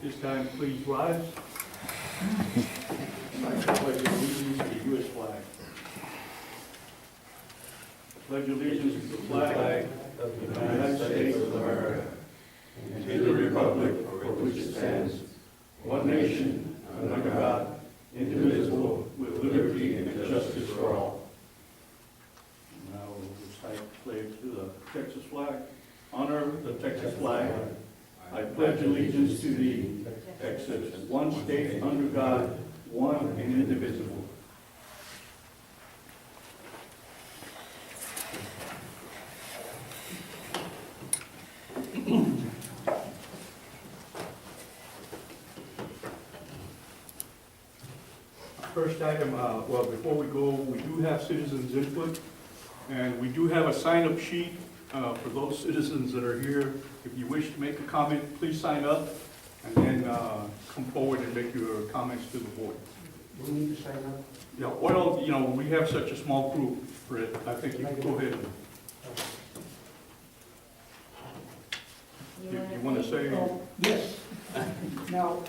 This time, please rise. I pledge allegiance to the U.S. flag. Pledge allegiance to the flag of the United States of America and to the republic for which it stands, one nation, under God, indivisible, with liberty and justice for all. Now we'll recite the pledge to the Texas flag. Honor the Texas flag. I pledge allegiance to thee, Texas, one state under God, one and indivisible. First item, well, before we go, we do have citizens input, and we do have a sign-up sheet for those citizens that are here. If you wish to make a comment, please sign up, and then come forward and make your comments to the board. We need to sign up. Yeah, well, you know, we have such a small group for it. I think you can go ahead. You want to say? Oh, yes. Now,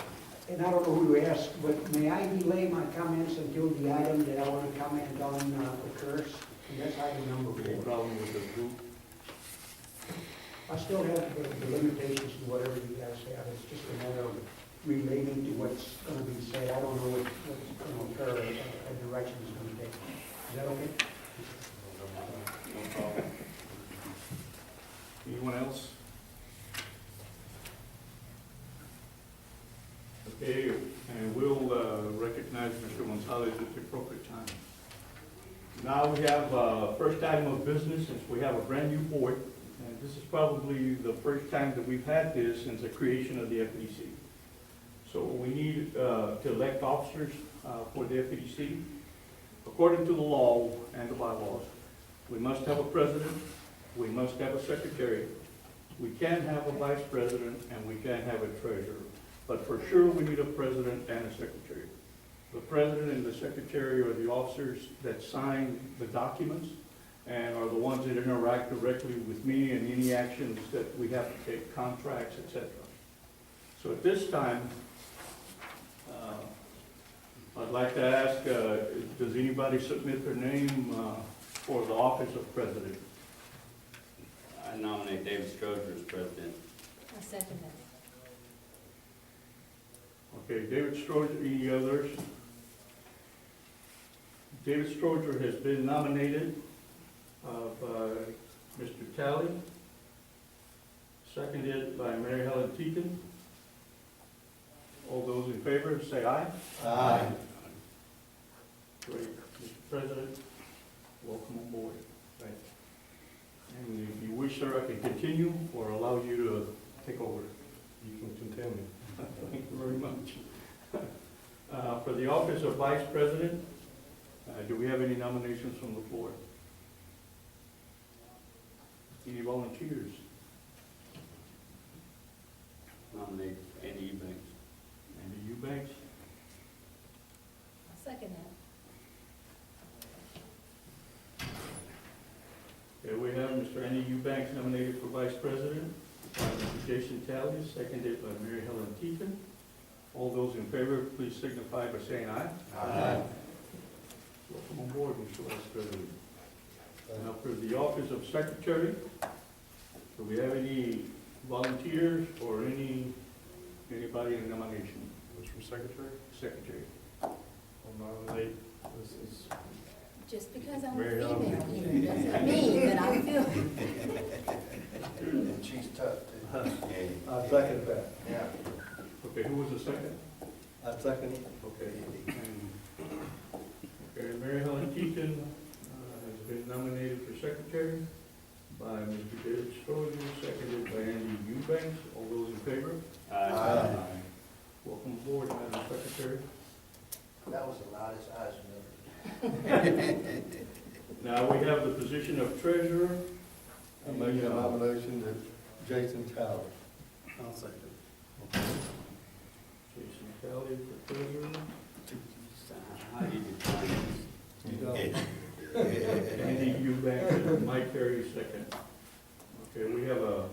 and I don't know who to ask, but may I delay my comments until the item that I want to comment on occurs? And that's item number Any 4. problem with the group? I still have the limitations to whatever you guys have. It's just a matter of relating to what's going to be said. I don't know what's going to occur, a direction it's going to take. Is that okay? No problem. Anyone else? Okay, and we'll recognize Mr. Gonzalez at the appropriate time. Now we have first item of business, since we have a brand new board, and this is probably the first time that we've had this since the creation of the FEDC. So we need to elect officers for the FEDC. According to the law and the bylaws, we must have a president, we must have a secretary, we can have a vice president, and we can have a treasurer. But for sure, we need a president and a secretary. The president and the secretary are the officers that sign the documents and are the ones that interact directly with me in any actions that we have to take, contracts, etc. So at this time, I'd like to ask, does anybody submit their name for the office of president? I nominate David Stroger as president. I second that. Okay, David Stroger, any others? David Stroger has been nominated by Mr. Talley, seconded by Mary Helen Teaton. All those in favor, say aye. Aye. Great. Mr. President, welcome on board. Right. And if you wish, sir, I can continue or allow you to take over. You can continue. Thank you very much. For the office of Vice President, do we have any nominations from the floor? Any volunteers? Nominate Andy Eubanks. Andy Eubanks? I second that. Okay, we have Mr. Andy Eubanks nominated for Vice President, by Mr. Jason Talley, seconded by Mary Helen Teaton. All those in favor, please signify by saying aye. Aye. Welcome on board, Mr. Vice President. Now for the office of Secretary, do we have any volunteers or anybody in nomination? Which from secretary? Secretary. I'll nominate, this is Just because I'm a Mary female Ellen. here doesn't mean that I feel. And she's tough too. I second that. Yeah. Okay, who was the second? I second it. Okay. Okay, Mary Helen Teaton has been nominated for Secretary by Mr. David Stroger, seconded by Andy Eubanks. All those in favor? Aye. Welcome aboard, Madam Secretary. That was the loudest eyes I've ever heard. Now we have the position of Treasurer. I make a nomination that Jason Talley. I'll second. Jason Talley for Treasurer. How do you define this? Andy Eubanks and Mike Terry second. Okay, we have a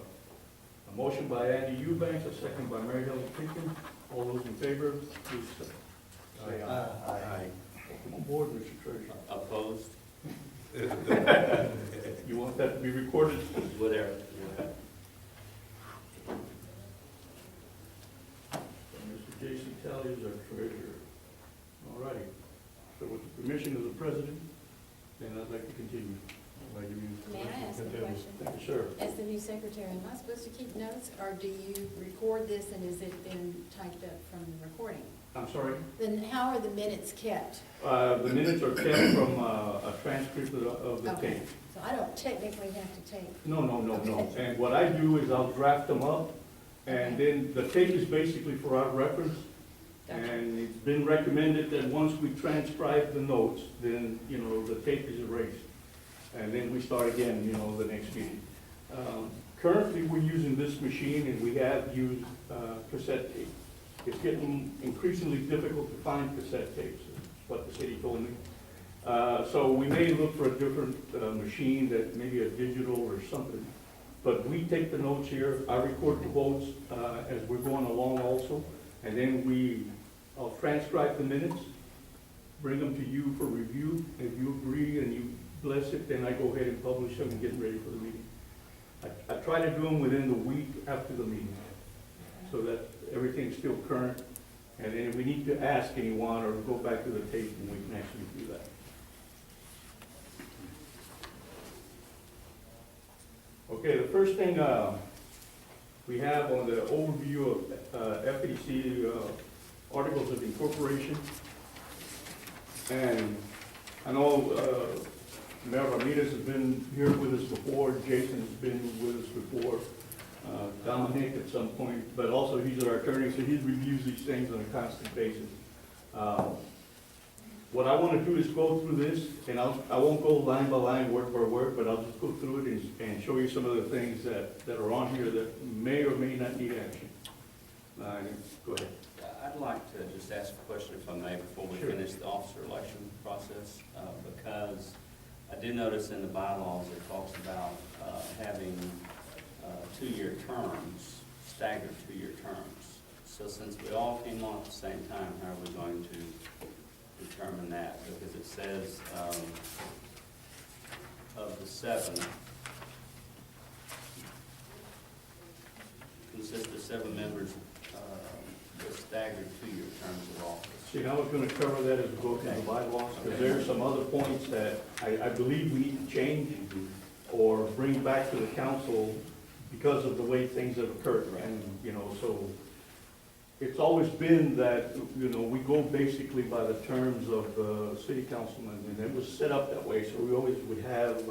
motion by Andy Eubanks, a second by Mary Helen Teaton. recorded. Whatever. Mr. J.C. Talley is our treasurer. All righty. So with the permission of the president, then I'd like to continue. I'd like to use May I ask a continue. question? Thank you, sir. As the new secretary, am I supposed to keep notes, or do you record this and is it then typed up from the recording? I'm sorry? Then how are the minutes kept? The minutes are kept from a transcript of the Okay, tape. so I don't technically have to take, No. Okay. And what I do is I'll draft them up, and then the tape is basically for our reference. Gotcha. And it's been recommended that once we transcribe the notes, then, the tape is erased. And then we start again, the next meeting. Currently, we're using this machine, and we have used cassette tape. It's getting increasingly difficult to find cassette tapes, is what the city told me. So we may look for a different machine, that maybe a digital or something. But we take the notes here, I record the votes as we're going along also, and then I'll transcribe the minutes, bring them to you for review. If you agree and you bless it, then I go ahead and publish them and get ready for the meeting. I try to do them within the week after the meeting, so that everything's still current. And then if we need to ask anyone or go back to the tape, and we can actually do that. Okay, the first thing we have on the overview of FEC articles of incorporation. And I know Mayor Ramirez has been here with us before, Jason has been with us before, Dominic at some point, but also he's our attorney, so he reviews these things on a constant basis. What I want to do is go through this, and I won't go line by line, word by word, but I'll just go through it and show you some of the things that are on here that may or may not need action. Go ahead. I'd like to just ask a question, if I may, before we Sure. finish the officer election process, because I did notice in the bylaws it talks about having two-year terms, staggered two-year terms. So since we all came on at the same time, how are we going to determine that? Because it says of the 7, consists of 7 members with staggered two-year terms of office. See, I was gonna cover that as we go through the bylaws, because there are some other points that I believe we need to change or bring back to the council because of the way things have occurred. And, so it's always been that, we go basically by the terms of the city councilman, and it was set up that way, so we always would have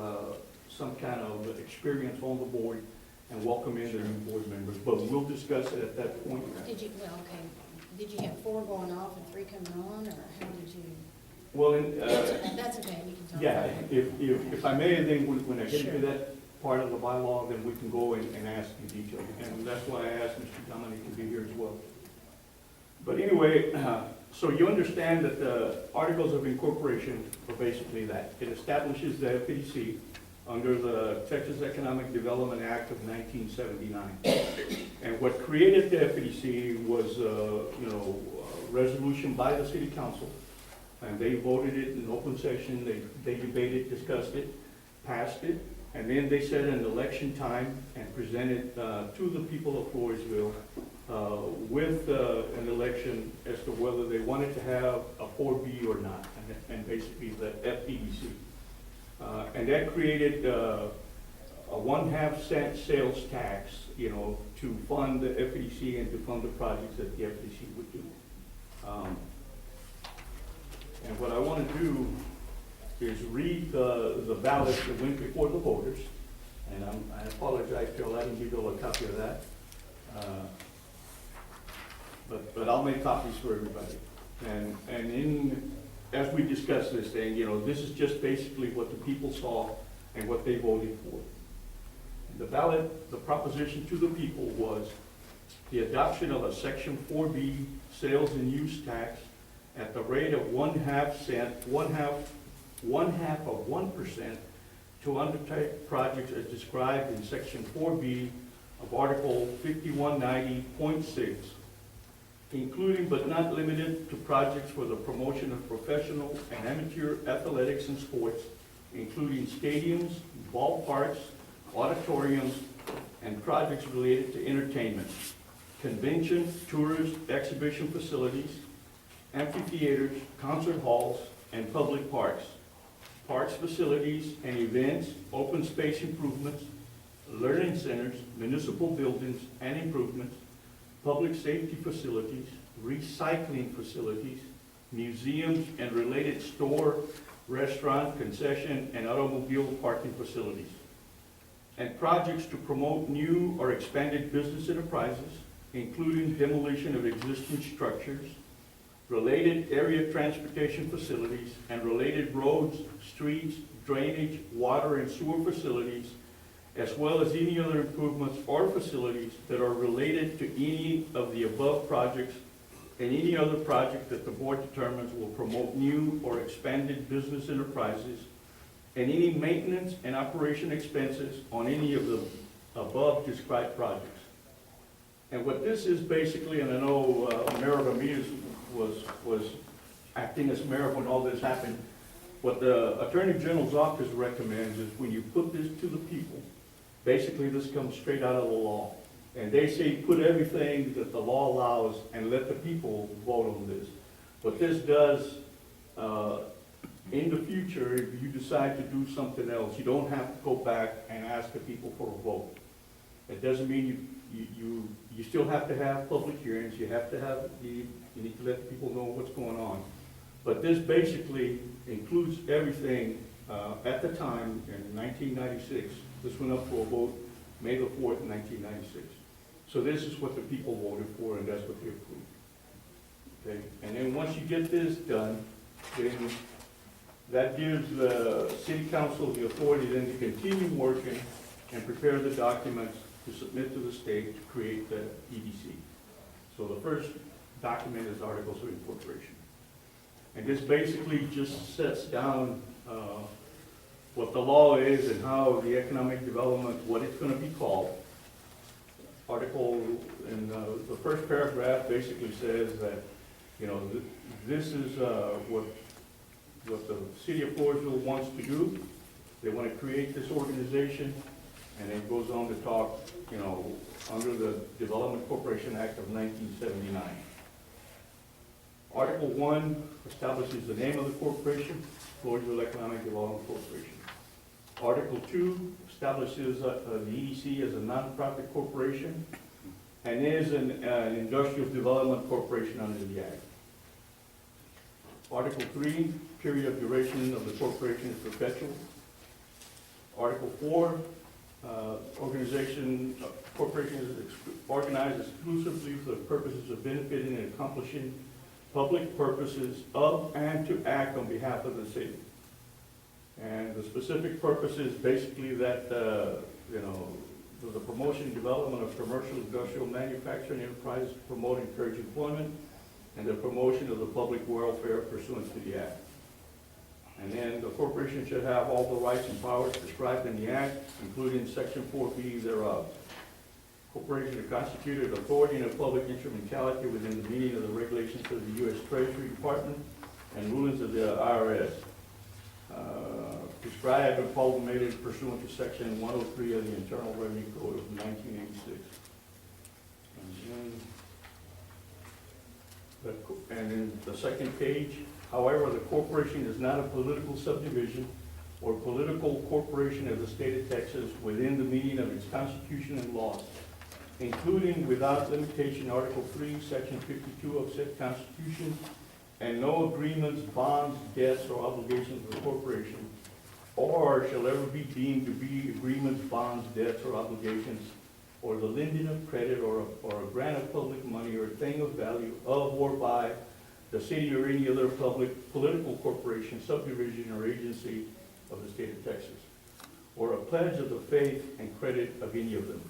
some kind of experience on the board and welcome in the new board members, but we'll discuss it at that point. did you have 4 going off and 3 coming on, or how did you? Well, That's okay, we can talk yeah, about it. if I may, then when I get Sure. to that part of the bylaw, then we can go and ask in detail. And that's why I asked Mr. Dominic to be here as well. But anyway, so you understand that the Articles of Incorporation are basically that. It establishes the FEC under the Texas Economic Development Act of 1979. And what created the FEC was, a resolution by the city council, and they voted it in open session, they debated, discussed it, passed it, and then they set an election time and presented to the people of Floresville with an election as to whether they wanted to have a 4B or not, and basically the FEDC. And that created a 1/2 cent sales tax, to fund the FEDC and to fund the projects that the FEDC would do. And what I want to do is read the ballot that went before the voters, and I apologize, Phil, I didn't give you a copy of that. But I'll make copies for everybody. And as we discuss this thing, this is just basically what the people saw and what they voted for. The ballot, the proposition to the people was the adoption of a Section 4B sales and use tax at the rate of 1/2 cent, one half of 1% to undertake projects as described in Section 4B of Article 5190.6, including but not limited to projects for the promotion of professional and amateur athletics and sports, including stadiums, ballparks, auditoriums, and projects related to entertainment, convention, tourist, exhibition facilities, amphitheaters, concert halls, and public parks, parks facilities and events, open space improvements, learning centers, municipal buildings and improvements, public safety facilities, recycling facilities, museums and related store, restaurant, concession, and automobile parking facilities, and projects to promote new or expanded business enterprises, including demolition of existing structures, related area transportation facilities, and related roads, streets, drainage, water, and sewer facilities, as well as any other improvements or facilities that are related to any of the above projects and any other project that the board determines will promote new or expanded business enterprises, and any maintenance and operation expenses on any of the above described projects. And what this is basically, and I know Mayor Ramirez was acting as mayor when all this happened, what the Attorney General's office recommends is when you put this to the people, basically this comes straight out of the law. And they say put everything that the law allows and let the people vote on this. What this does, in the future, if you decide to do something else, you don't have to go back and ask the people for a vote. It doesn't mean you still have to have public hearings, you have to have, you need to let the people know what's going on. But this basically includes everything, at the time, in 1996, this went up for a vote May the 4th, 1996. So this is what the people voted for, and that's what they approved. Okay, and then once you get this done, then that gives the city council the authority then to continue working and prepare the documents to submit to the state to create the EDC. So the first document is Articles of Incorporation. And this basically just sets down what the law is and how the economic development, what it's going to be called. Article in the first paragraph basically says that, you know, this is what the city of Floresville wants to do. They want to create this organization, and it goes on to talk, you know, under the Development Corporation Act of 1979. Article 1 establishes the name of the corporation, Floresville Economic Development Corporation. Article 2 establishes the EDC as a nonprofit corporation and is an industrial development corporation under the Act. Article 3, period of duration of the corporation is perpetual. Article 4, corporation is organized exclusively for the purposes of benefiting and accomplishing public purposes of and to act on behalf of the city. And the specific purpose is basically that, you know, the promotion and development of commercial, industrial, manufacturing enterprises, promote and encourage employment, and the promotion of the public welfare pursuant to the Act. And then the corporation should have all the rights and powers prescribed in the Act, including Section 4B thereof. Corporation is constituted authority in a public instrumentality within the meaning of the regulations of the U.S. Treasury Department and rulings of the IRS. Prescribed and promulgated pursuant to Section 103 of the Internal Revenue Code of 1986. And in the second page, however, the corporation is not a political subdivision or political corporation of the state of Texas within the meaning of its constitution and laws, including without limitation Article 3, Section 52 of said constitution, and no agreements, bonds, debts, or obligations of the corporation, or shall ever be deemed to be agreements, bonds, debts, or obligations, or the lending of credit, or a grant of public money, or a thing of value of or by the city or any other public political corporation, subdivision, or agency of the state of Texas, or a pledge of the faith and credit of any of them.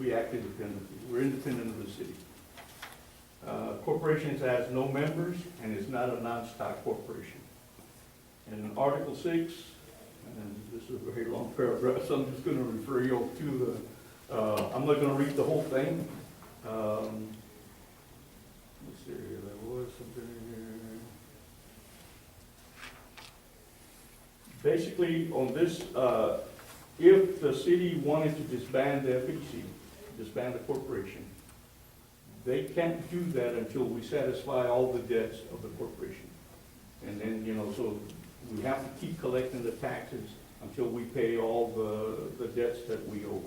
We act independently. We're independent of the city. Corporations has no members and is not a non-stock corporation. And in Article 6, and this is a very long paragraph, so I'm just going to refer you to the, I'm not going to read the whole thing. Let's see, there was something in here. Basically, on this if the city wanted to disband the FEC, disband the corporation, they can't do that until we satisfy all the debts of the corporation. And then, so we have to keep collecting the taxes until we pay all the debts that we owe.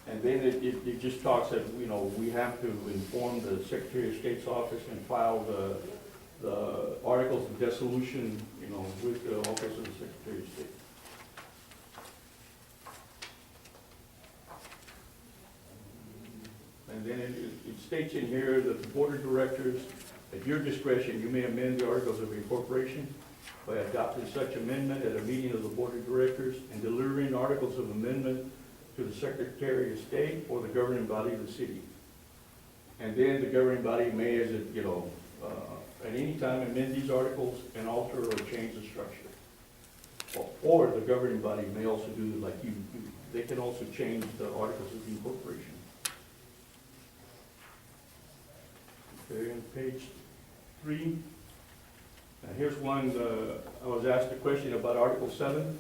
And then it just talks that, we have to inform the Secretary of State's office and file the articles of dissolution, with the office of the Secretary of State. And then it states in here that the board of directors, at your discretion, you may amend the articles of incorporation by adopting such amendment at a meeting of the board of directors and delivering articles of amendment to the Secretary of State or the governing body of the city. And then the governing body may, at any time amend these articles and alter or change the structure. Or the governing body may also do like you do. They can also change the articles of incorporation. Okay, on page 3. Now here's one, I was asked a question about Article 7.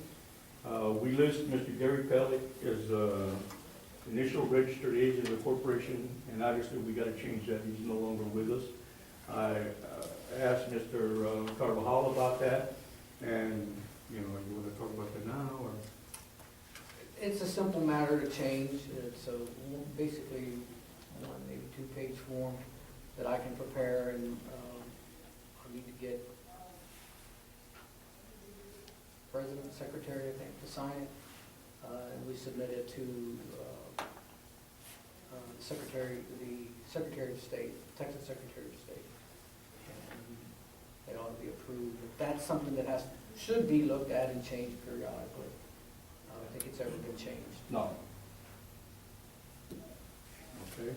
We list Mr. Gary Pellick as initial registered agent of the corporation, and obviously we got to change that. He's no longer with us. I asked Mr. Carvajal about that, and you want to talk about that now, or? It's a simple matter to change. It's basically one, maybe two-page form that I can prepare, and I need to get President and Secretary, I think, to sign it. And we submit it to the Secretary of State, Texas Secretary of State. And it ought to be approved. But that's something that should be looked at and changed periodically. I don't think it's ever been changed. No. Okay.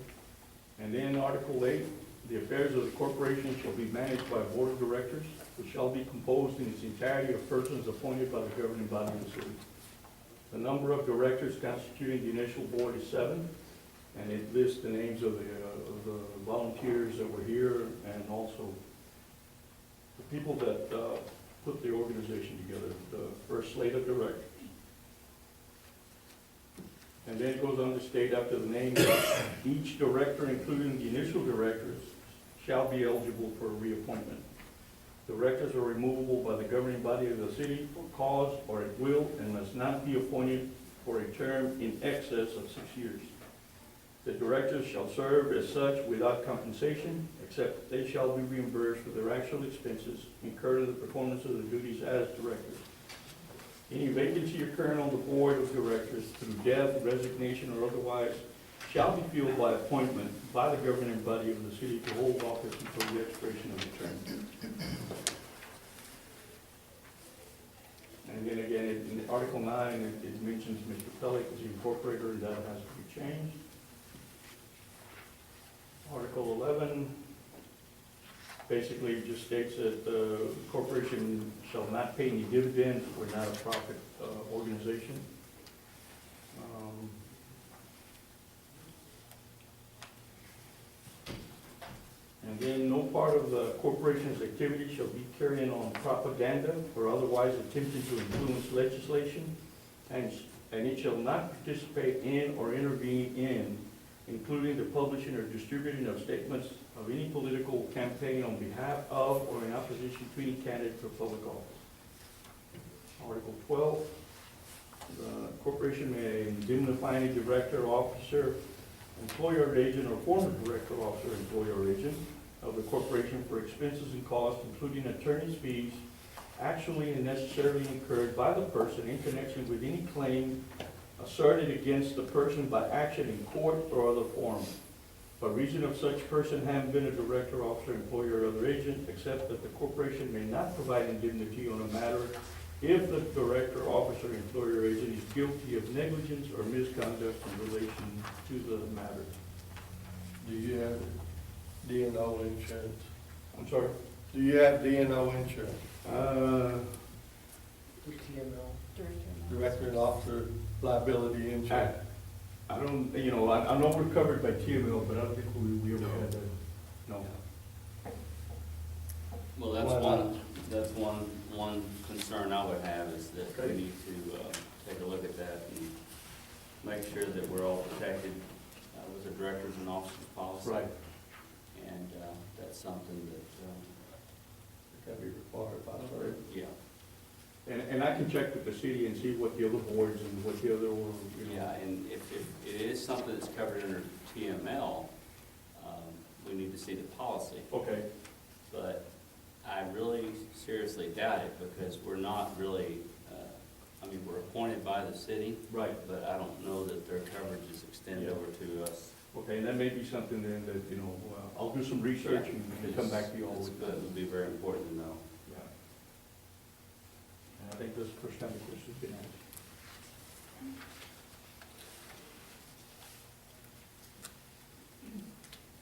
And then Article 8, the affairs of the corporation shall be managed by a board of directors, which shall be composed in its entirety of persons appointed by the governing body of the city. The number of directors constituting the initial board is 7, and it lists the names of the volunteers that were here and also the people that put the organization together, the first slate of directors. And then it goes on to state after the name, each director, including the initial directors, shall be eligible for reappointment. Directors are removable by the governing body of the city for cause or at will and must not be appointed for a term in excess of 6 years. The directors shall serve as such without compensation, except they shall be reimbursed for their actual expenses incurred in the performance of the duties as directors. Any vacancy occurring on the board of directors through death, resignation, or otherwise shall be filled by appointment by the governing body of the city to hold office until the expiration of the term. And then again, in Article 9, it mentions Mr. Pellick as the incorporator, and that has to be changed. Article 11 basically just states that the corporation shall not pay any dividends. We're not a profit organization. And then no part of the corporation's activity shall be carrying on propaganda or otherwise attempting to influence legislation, and it shall not participate in or intervene in, including the publishing or distributing of statements of any political campaign on behalf of or in opposition to any candidate for public office. Article 12, the corporation may indemnify any director, officer, employer or agent, or former director, officer, employer or agent of the corporation for expenses and costs, including attorney's fees, actually and necessarily incurred by the person in connection with any claim asserted against the person by action in court or other forum. By reason of such person having been a director, officer, employer, or other agent, except that the corporation may not provide indemnity on a matter if the director, officer, employer, or agent is guilty of negligence or misconduct in relation to the matter. Do you have D&O insurance? I'm sorry? Do you have D&O insurance? TML. Director and officer liability insurance? I don't, I know we're covered by TML, but I don't think we ever had that. No. Well, that's Why not? one concern I would have is that we need to officer's policy. Right. And that's something that, Gotta be required by the law. yeah, And I can check with the city and see what the other boards and what the other, you know. yeah, and if it is something that's covered under TML, we need to see the policy. Okay, But I really seriously doubt it, because we're not really, I mean, we're appointed by the city, right. but I don't know that their coverage is extended Yeah. over to us. Okay, and that may be something then that, you know, I'll do some research and come back to you all It's with good. that. It would be very important to know. Yeah. And I think this is the first time the question's been asked.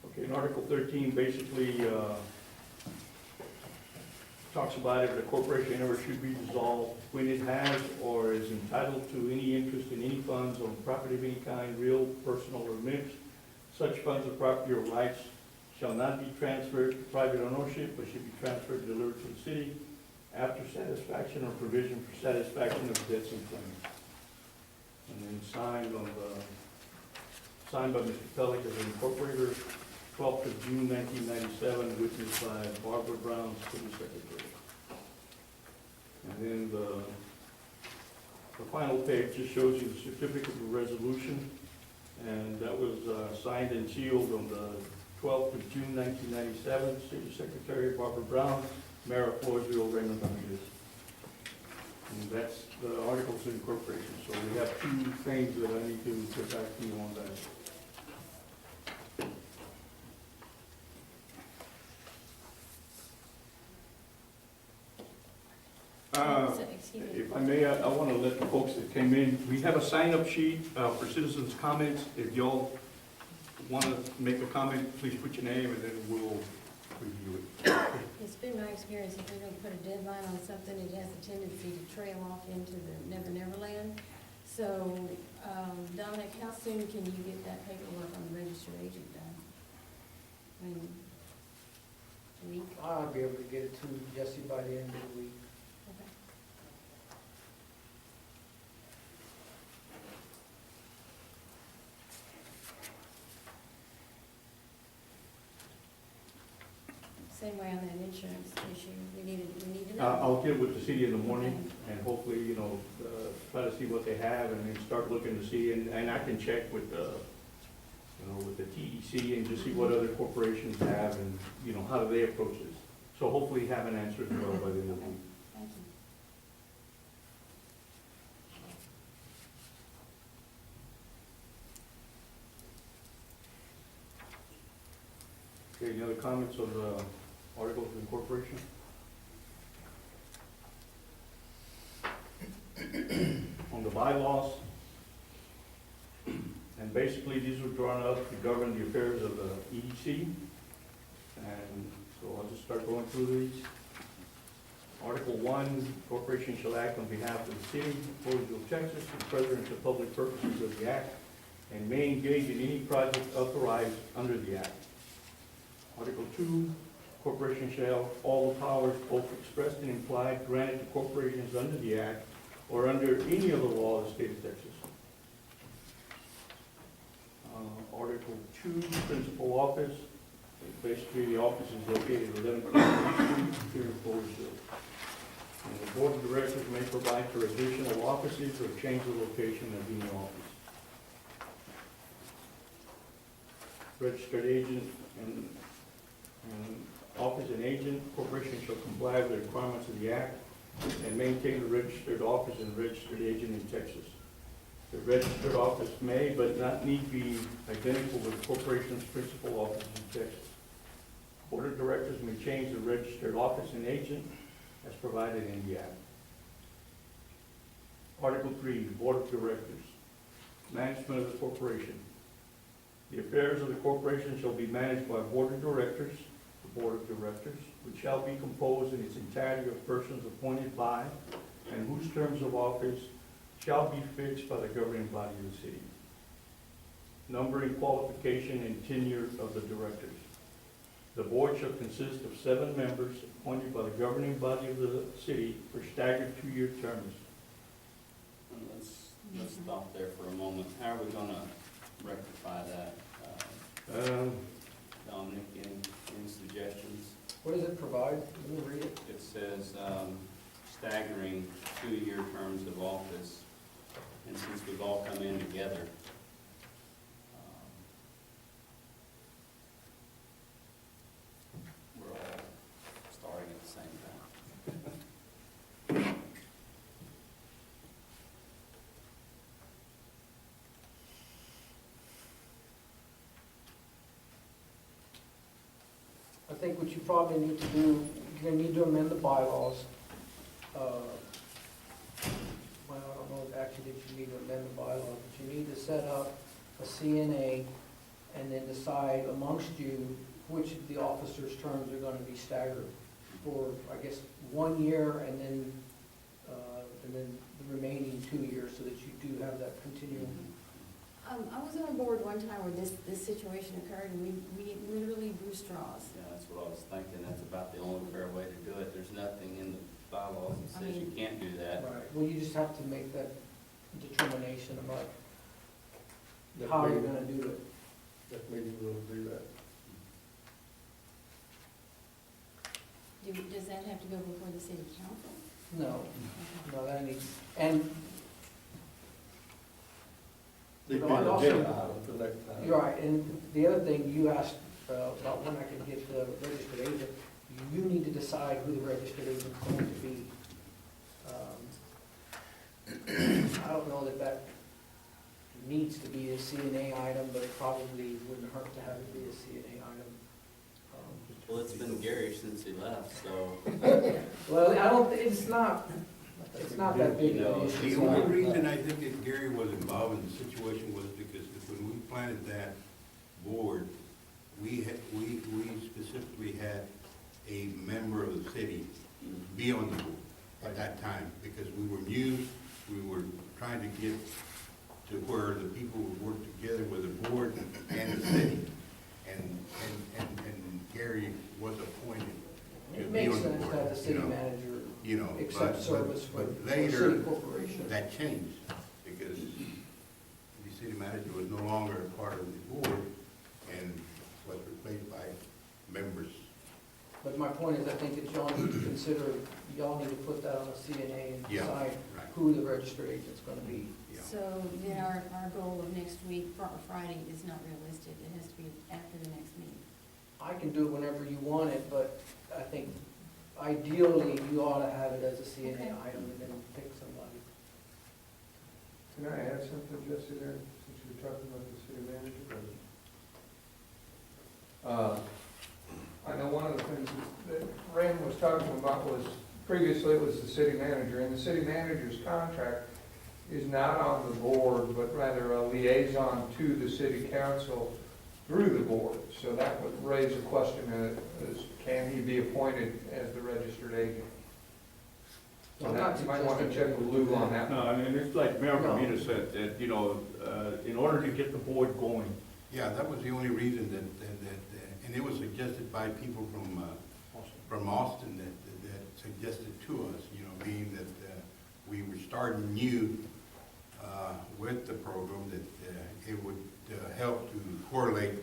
Okay, in Article 13, basically, talks about if the corporation ever should be dissolved, when it has or is entitled to any interest in any funds on property of any kind, real, personal, or mixed. Such funds of property or rights shall not be transferred to private ownership, but should be transferred, delivered to the city after satisfaction or provision for satisfaction of debts and claims. And then signed by Mr. Pellick as an incorporator, 12th of June 1997, witnessed by Barbara Brown, city secretary. And then the final page just shows you the certificate of resolution, and that was signed and sealed on the 12th of June 1997, city secretary Barbara Brown, mayor of Floresville, Raymond Ramirez. And that's the articles of incorporation. So we have two things that I need to get back to you on that. Excuse me. If I may, I want to let the folks that came in, we have a sign-up sheet for citizens' comments. If y'all want to make a comment, please put your name and then we'll review it. It's been my experience, if we're gonna put a deadline on something, it has a tendency to trail off into the never land. So, Dominic, how soon can you get that paperwork on the registered agent done? I mean, a week? I'll be able to get it to Jesse by the end of the week. Okay. Same way on that insurance issue, we need to know. I'll get with the city in the morning and hopefully, you know, try to see what they have and then start looking to see, and I can check with the, you know, with the TEC and just see what other corporations have and, you know, how do they approach this. So hopefully have an answer as well by the end of the week. Thank you. Okay, any other comments on the articles of incorporation? On the bylaws, and basically these were drawn up to govern the affairs of the EDC. And so I'll just start going through these. Article 1, corporation shall act on behalf of the city, Floresville, Texas, in furtherance of public purposes of the act, and may engage in any project authorized under the act. Article 2, corporation shall all the powers both expressed and implied granted to corporations under the act or under any other law of the state of Texas. Article 2, principal office. Basically, the office is located at 11 Street here in Floresville. And the board of directors may provide for additional offices or change the location of any office. Registered agent and office and agent, corporation shall comply with the requirements of the act and maintain a registered office and registered agent in Texas. The registered office may but not need be identical with the corporation's principal office in Texas. Board of directors may change the registered office and agent as provided in the act. Article 3, board of directors. Management of the corporation. The affairs of the corporation shall be managed by a board of directors, the board of directors, which shall be composed in its entirety of persons appointed by and whose terms of office shall be fixed by the governing body of the city. Numbering, qualification, and tenure of the directors. The board shall consist of 7 members appointed by the governing body of the city for staggered 2-year terms. And let's stop there for a moment. How are we gonna rectify that? Dominic, any suggestions? What does it provide? Let me read it. It says staggering 2-year terms of office, and since we've all come in together, we're all starting at the same time. I think what you probably need to do, you're gonna need to amend the bylaws. Well, I don't know actually that you need to amend the bylaws, but you need to set up a CNA and then decide amongst you which of the officers' terms are gonna be staggered for, I guess, 1 year and then the remaining 2 years so that you do have that continuum. I was on a board one time where this situation occurred, and we literally drew straws. Yeah, that's what I was thinking, that's about the only fair way to do it. There's nothing in the bylaws that says you can't do that. Right, well, you just have to make that determination about That how you're meeting- gonna do it. That meeting will do that. Does that have to go before the city council? No, no, that needs, and They No, can I'd also- agenda item for next time. you're right, and the other thing you asked about when I could get the registered agent, you need to decide who the registered agent's going to be. I don't know that that needs to be a CNA item, but it probably wouldn't hurt to have it be a CNA item. Well, it's been Gary since he left, so. Well, I don't, it's not that big of an issue. The only reason I think that Gary was involved in the situation was because when we planted that board, we specifically had a member of the city be on the board at that time, because we were new, we were trying to get to where the people would work together with the board and the city. And Gary was appointed to It be makes on the sense board. to have the city you know. manager You know, accept service for but for later, city corporation. that changed, because the city manager was no longer a part of the board and was replaced by members. But my point is, I think that y'all need to consider, y'all need to put that on a CNA and Yeah, decide right. who the registered agent's gonna be. Yeah. So then our goal of next week, Friday, is not realistic. It has to be after the next meeting. I can do it whenever you want it, but I think ideally, you ought to have it as a CNA Okay. item and then pick somebody. Can I add something, Jesse, there, since you're talking about the city manager? I know one of the things that Rand was talking about was, previously it was the city manager, and the city manager's contract is not on the board, but rather a liaison to the city council through the board. So that would raise a question as can he be appointed as the registered agent? So I'm not that, you might want to suggesting- check with Lou on that. No, I mean, it's like Mayor No. Ramita said, that, in order to get the board going, Yeah, that was the only reason that, and it was suggested by people from Austin that suggested to us, being that we were starting new with the program, that it would help to correlate,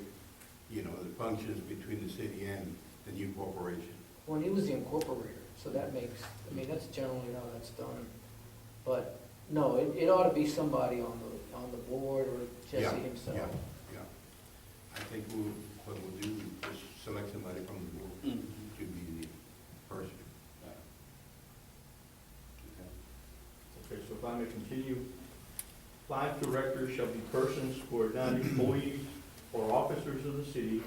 the functions between the city and the new corporation. Well, he was the incorporator, so that makes, that's generally how that's done. But, no, it ought to be somebody on the board or Jesse Yeah, himself. Yeah. I think what we'll do is just select somebody from the board to be the person. okay, so if I may continue, 5 directors shall be persons who are not employees or officers of the city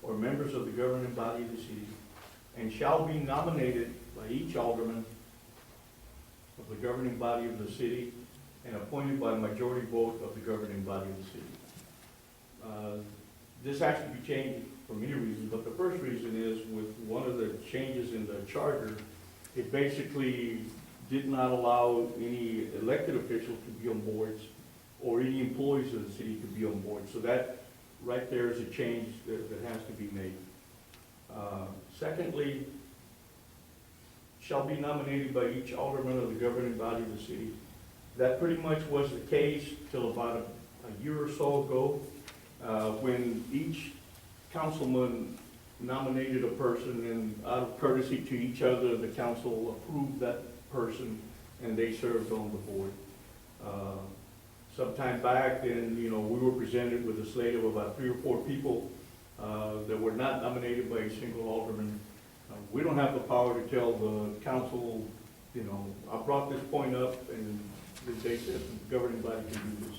or members of the governing body of the city, and shall be nominated by each alderman of the governing body of the city and appointed by majority vote of the governing body of the city. This has to be changed for many reasons, but the first reason is with one of the changes in the charter, it basically did not allow any elected officials to be on boards or any employees of the city to be on board. So that right there is a change that has to be made. Secondly, shall be nominated by each alderman of the governing body of the city. That pretty much was the case till about a year or so ago, when each councilman nominated a person, and out of courtesy to each other, the council approved that person, and they served on the board. Sometime back, then, you know, we were presented with a slate of about 3 or 4 people that were not nominated by a single alderman. We don't have the power to tell the council, you know, I brought this point up, and they said the governing body can do this.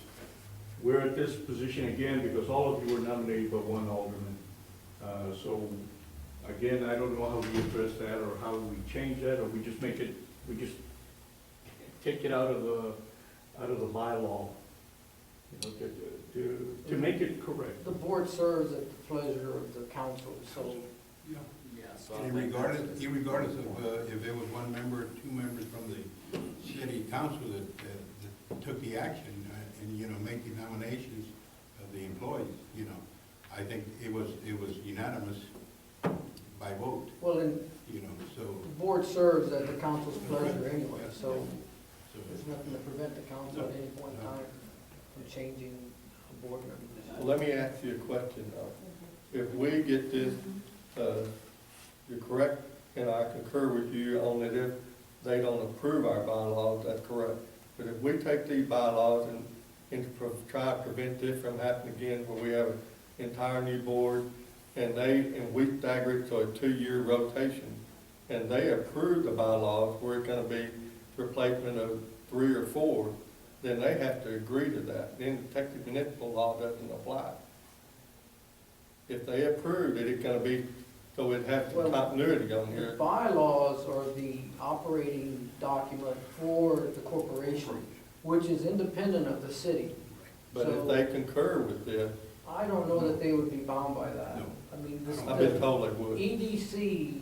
We're at this position again because all of you were nominated by 1 alderman. So, again, I don't know how we address that, or how we change that, or we just make it, we just take it out of the bylaw, you know, to make it correct. The board serves at the pleasure of the council, so Yeah, so I And think regardless of if there was 1 member or 2 members from the city council that took the action and, you know, make the nominations of the employees, you know, I think it was unanimous by vote, well, then you know, so. the board serves at the council's pleasure anyway, so so there's nothing to prevent the council at any point in time from changing a board member. Well, let me ask you a question, though. If we get this, you're correct, and I concur with you on that if they don't approve our bylaws, that's correct. But if we take these bylaws and try to prevent this from happening again, where we have an entire new board, and we stagger it to a 2-year rotation, and they approve the bylaws where it's gonna be replacement of 3 or 4, then they have to agree to that. Then the Texas municipal law doesn't apply. If they approve it, it's gonna be, so it has Well, continuity on The here. bylaws are the operating document for the corporation, which is independent of the city. But if they concur with this, I don't know that they would be bound by that. No. I mean, this, I've been the told they would. EDC,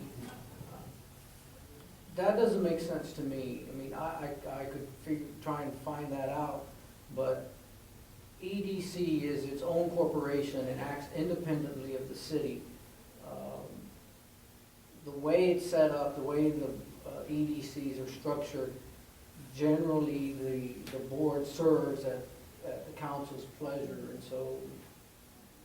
that doesn't make sense to me. I mean, I could try and find that out, but EDC is its own corporation and acts independently of the city. The way it's set up, the way the EDCs are structured, generally the board serves at the council's pleasure, and so,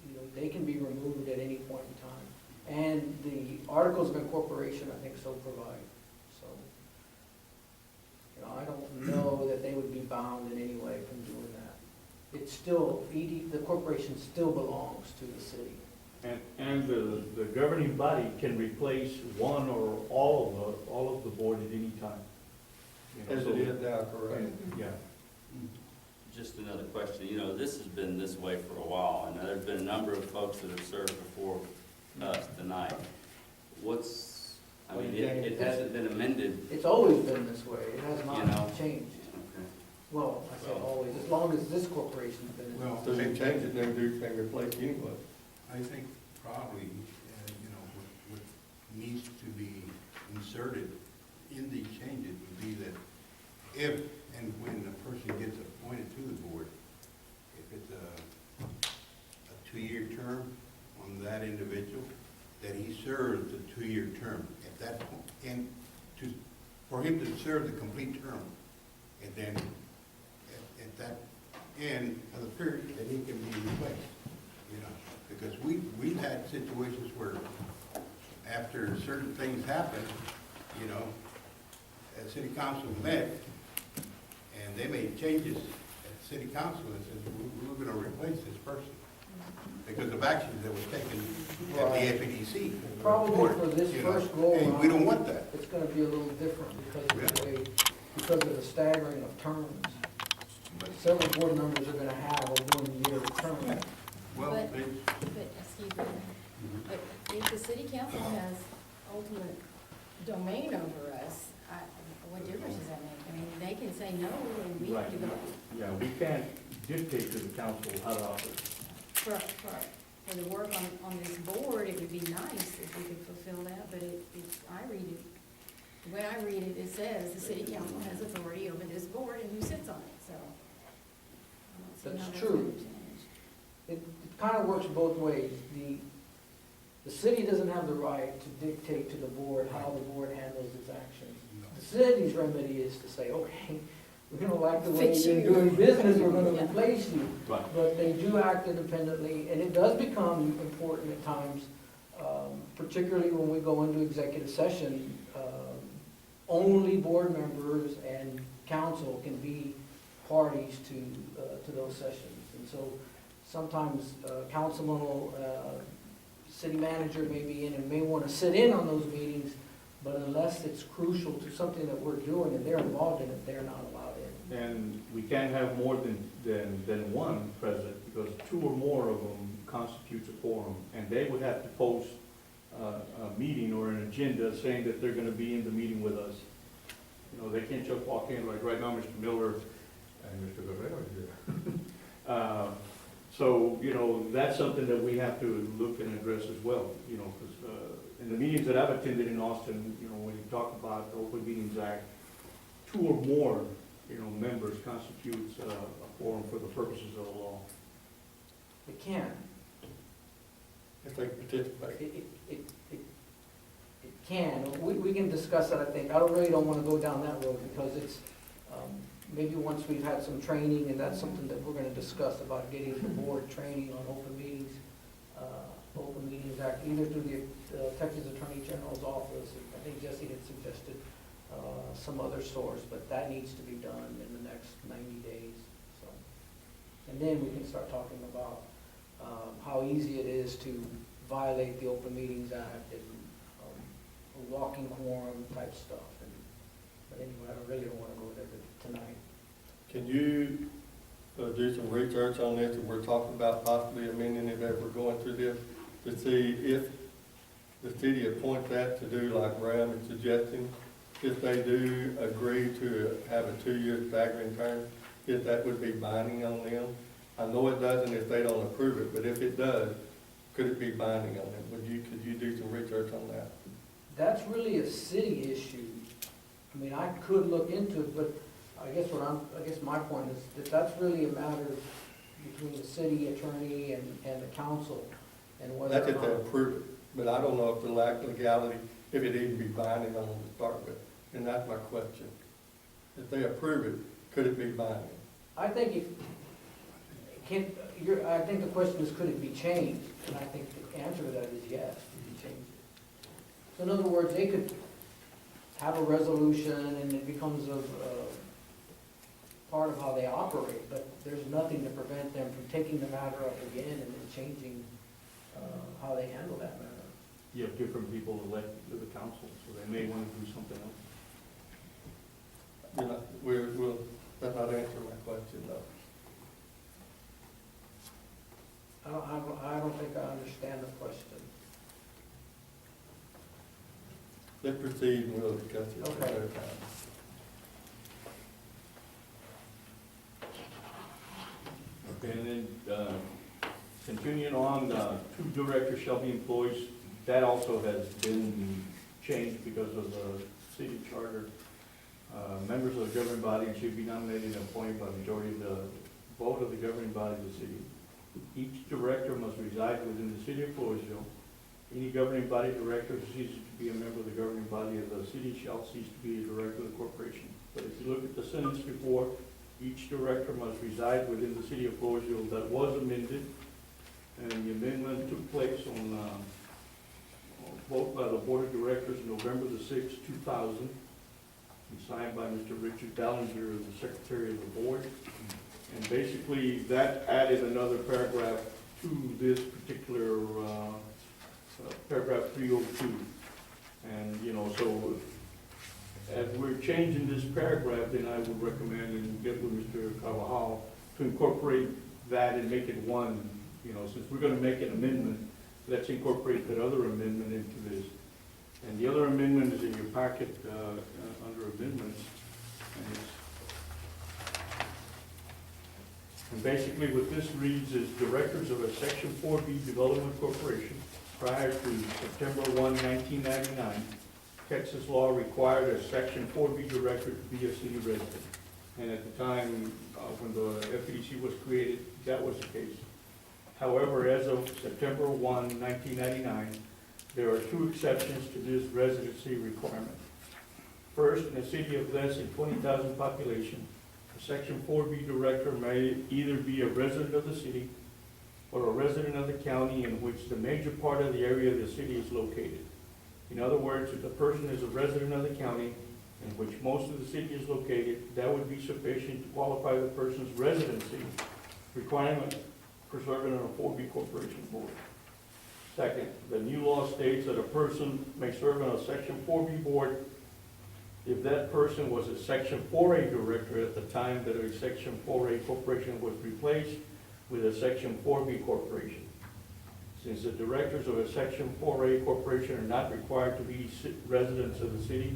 you know, they can be removed at any point in time. And the articles of incorporation, I think, so provide, so. You know, I don't know that they would be bound in any way from doing that. It's still, the corporation still belongs to the city. And the governing body can replace 1 or all of the board at any time. You know, As so- it is now, correct? Yeah. just another question, you know, this has been this way for a while, and there's been a number of folks that have served before us tonight. I mean, it hasn't been amended. It's always been this way, it has You not know. changed. Okay. Well, I say always, as long as this corporation's been in. Well, So you change it, then do can replace anyway. I think probably, you know, what needs to be inserted in these changes would be that if and when a person gets appointed to the board, if it's a 2-year term on that individual, that he serves the 2-year term at that point, and for him to serve the complete term, and then at that end of the period, then he can be replaced, you know, because we've had situations where after certain things happen, you know, the city council met, and they made changes at city council and said, we're gonna replace this person because of actions that was taken at the FEDC. Probably for this You know, first go and around. we don't want that. It's gonna be a little different because of the way, because of the staggering of terms. But, Several board members are gonna have a 1-year term. well, But- they, But, excuse me, but if the city council has ultimate domain over us, what difference does that make? I mean, they can say no, and we have to go. Yeah, we can't dictate to the council how to operate. For the work on this board, it would be nice if we could fulfill that, but I read it, the way I read it, it says the city council has authority over this board and who sits on it, so. I don't see how That's that's gonna true. change. It kind of works both ways. The city doesn't have the right to dictate to the board how the board handles its actions. no. The city's remedy is to say, okay, we don't like the way Fix you're you. doing business, we're gonna Yeah. replace you. Right. But they do act independently, and it does become important at times, particularly when we go into executive session. Only board members and council can be parties to those sessions. And so sometimes councilman will, city manager may be in and may want to sit in on those meetings, but unless it's crucial to something that we're doing and they're involved in it, they're not allowed in. And we can't have more than one present, because two or more of them constitutes a quorum. And they would have to post a meeting or an agenda saying that they're gonna be in the meeting with us. You know, they can't just walk in, like right now, Mr. Miller and Mr. Guerrero are here. So, you know, that's something that we have to look and address as well, you know, because in the meetings that I've attended in Austin, you know, when you talk about the Open Meetings Act, two or more, you know, members constitutes a quorum for the purposes of the law. It can. If they participate. It can. We can discuss that, I think. I really don't want to go down that road because it's, maybe once we've had some training, and that's something that we're going to discuss about getting the board training on Open Meetings Act, either through the Texas Attorney General's office. I think Jesse had suggested some other source, but that needs to be done in the next 90 days. So, and then we can start talking about how easy it is to violate the Open Meetings Act and walking quorum type stuff. But anyway, I really don't want to go there tonight. Can you do some research on this, and we're talking about possibly amending it as we're going through this, to see if the city appoints that to do like Graham is suggesting, if they do agree to have a 2-year staggering term, if that would be binding on them? I know it doesn't if they don't approve it, but if it does, could it be binding on them? Could you do some research on that? That's really a city issue. I mean, I could look into it, but I guess my point is that that's really a matter between the city attorney and the council, and whether That's or if they not. approve it, but I don't know if the legality, if it even be binding on them to start with, and that's my question. If they approve it, could it be binding? I think I think the question is, could it be changed? And I think the answer to that is yes, it can be changed. So in other words, they could have a resolution and it becomes a part of how they operate, but there's nothing to prevent them from taking the matter up again and then changing how they handle that matter. You have different people elected to the council, so they may want to do something else. That's not answering my question though. I don't think I understand the question. Let's proceed and we'll discuss it Okay. another time. Okay, and then, continuing on, 2 directors shall be employed. That also has been changed because of the city charter. Members of the governing body should be nominated and appointed by majority of the vote of the governing body of the city. Each director must reside within the city of Floresville. Any governing body director who ceases to be a member of the governing body of the city shall cease to be a director of the corporation. But if you look at the sentence before, each director must reside within the city of Floresville. That was amended, and the amendment took place on vote by the board of directors November the 6th, 2000, and signed by Mr. Richard Ballinger, the secretary of the board. And basically, that added another paragraph to this particular paragraph 302. And, you know, so as we're changing this paragraph, then I would recommend and get with Mr. Carvajal to incorporate that and make it one, you know, since we're gonna make an amendment, let's incorporate that other amendment into this. And the other amendment is in your packet, under amendments. And basically what this reads is directors of a Section 4B Development Corporation prior to September 1, 1999, Texas law required a Section 4B director to be a city resident. And at the time when the FEDC was created, that was the case. However, as of September 1, 1999, there are 2 exceptions to this residency requirement. First, in a city of less than 20,000 population, A Section 4B director may either be a resident of the city or a resident of the county in which the major part of the area of the city is located. In other words, if the person is a resident of the county in which most of the city is located, that would be sufficient to qualify the person's residency requirement for serving on a 4B corporation board. Second, the new law states that a person may serve on a Section 4B board if that person was a Section 4A director at the time that a Section 4A corporation was replaced with a Section 4B corporation. Since the directors of a Section 4A corporation are not required to be residents of the city,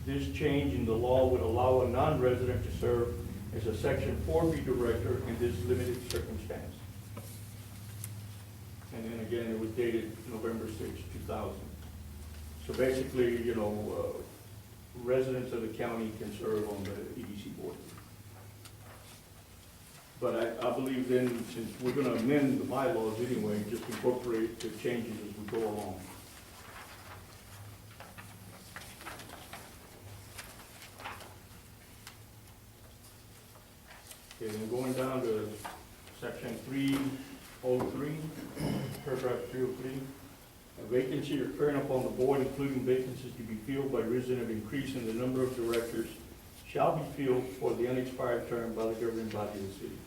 this change in the law would allow a non-resident to serve as a Section 4B director in this limited circumstance. And then again, it was dated November 6, 2000. So basically, you know, residents of the county can serve on the EDC board. But I believe then, since we're gonna amend the bylaws anyway, just incorporate the changes as we go along. Okay, then going down to section 303, paragraph 303. A vacancy occurring upon the board, including vacancies to be filled by reason of increase in the number of directors, shall be filled for the unexpired term by the governing body of the city.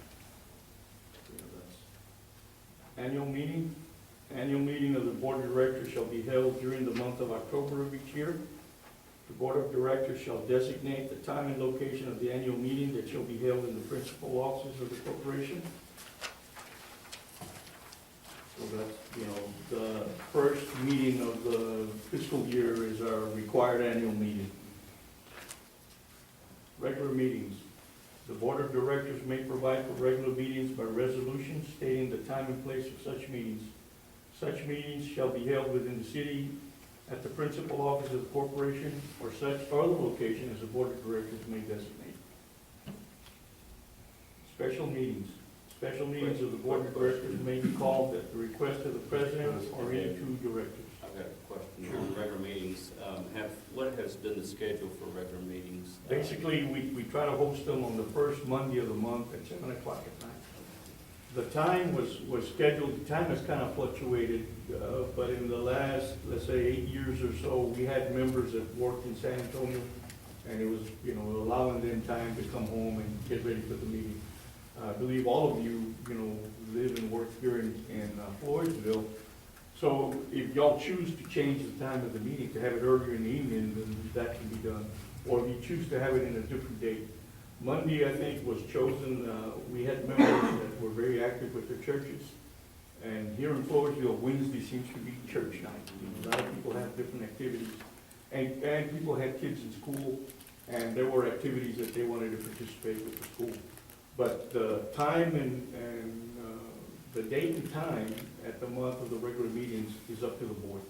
Annual meeting. Annual meeting of the board of directors shall be held during the month of October of each year. The board of directors shall designate the time and location of the annual meeting that shall be held in the principal offices of the corporation. So that's, you know, the first meeting of the fiscal year is our required annual meeting. Regular meetings. The board of directors may provide for regular meetings by resolution stating the time and place of such meetings. Such meetings shall be held within the city at the principal office of the corporation or such other location as the board of directors may designate. Special meetings. Special meetings of the board of directors may be called at the request of the president or any two directors. I've got a question on regular meetings. What has been the schedule for regular meetings? Basically, we try to host them on the first Monday of the month at 7 o'clock at night. The time was scheduled, the time has kind of fluctuated, but in the last, let's say, 8 years or so, we had members that worked in San Antonio, and it was, you know, allowing them time to come home and get ready for the meeting. I believe all of you, you know, live and work here in Floresville. So if y'all choose to change the time of the meeting, to have it earlier in the evening, then that can be done. Or if you choose to have it in a different date. Monday, I think, was chosen, we had members that were very active with their churches. And here in Floresville, Wednesday seems to be church night. You know, a lot of people have different activities. And people had kids in school, and there were activities that they wanted to participate with the school. But the time and the date and time at the month of the regular meetings is up to the board.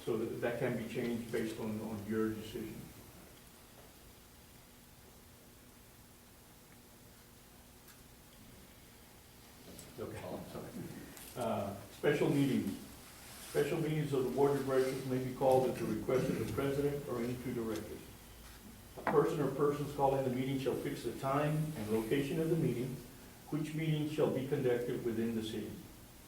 So that can be changed based on your decision. Okay, sorry. Special meetings. Special meetings of the board of directors may be called at the request of the president or any two directors. A person or persons calling the meeting shall fix the time and location of the meeting, which meeting shall be conducted within the city.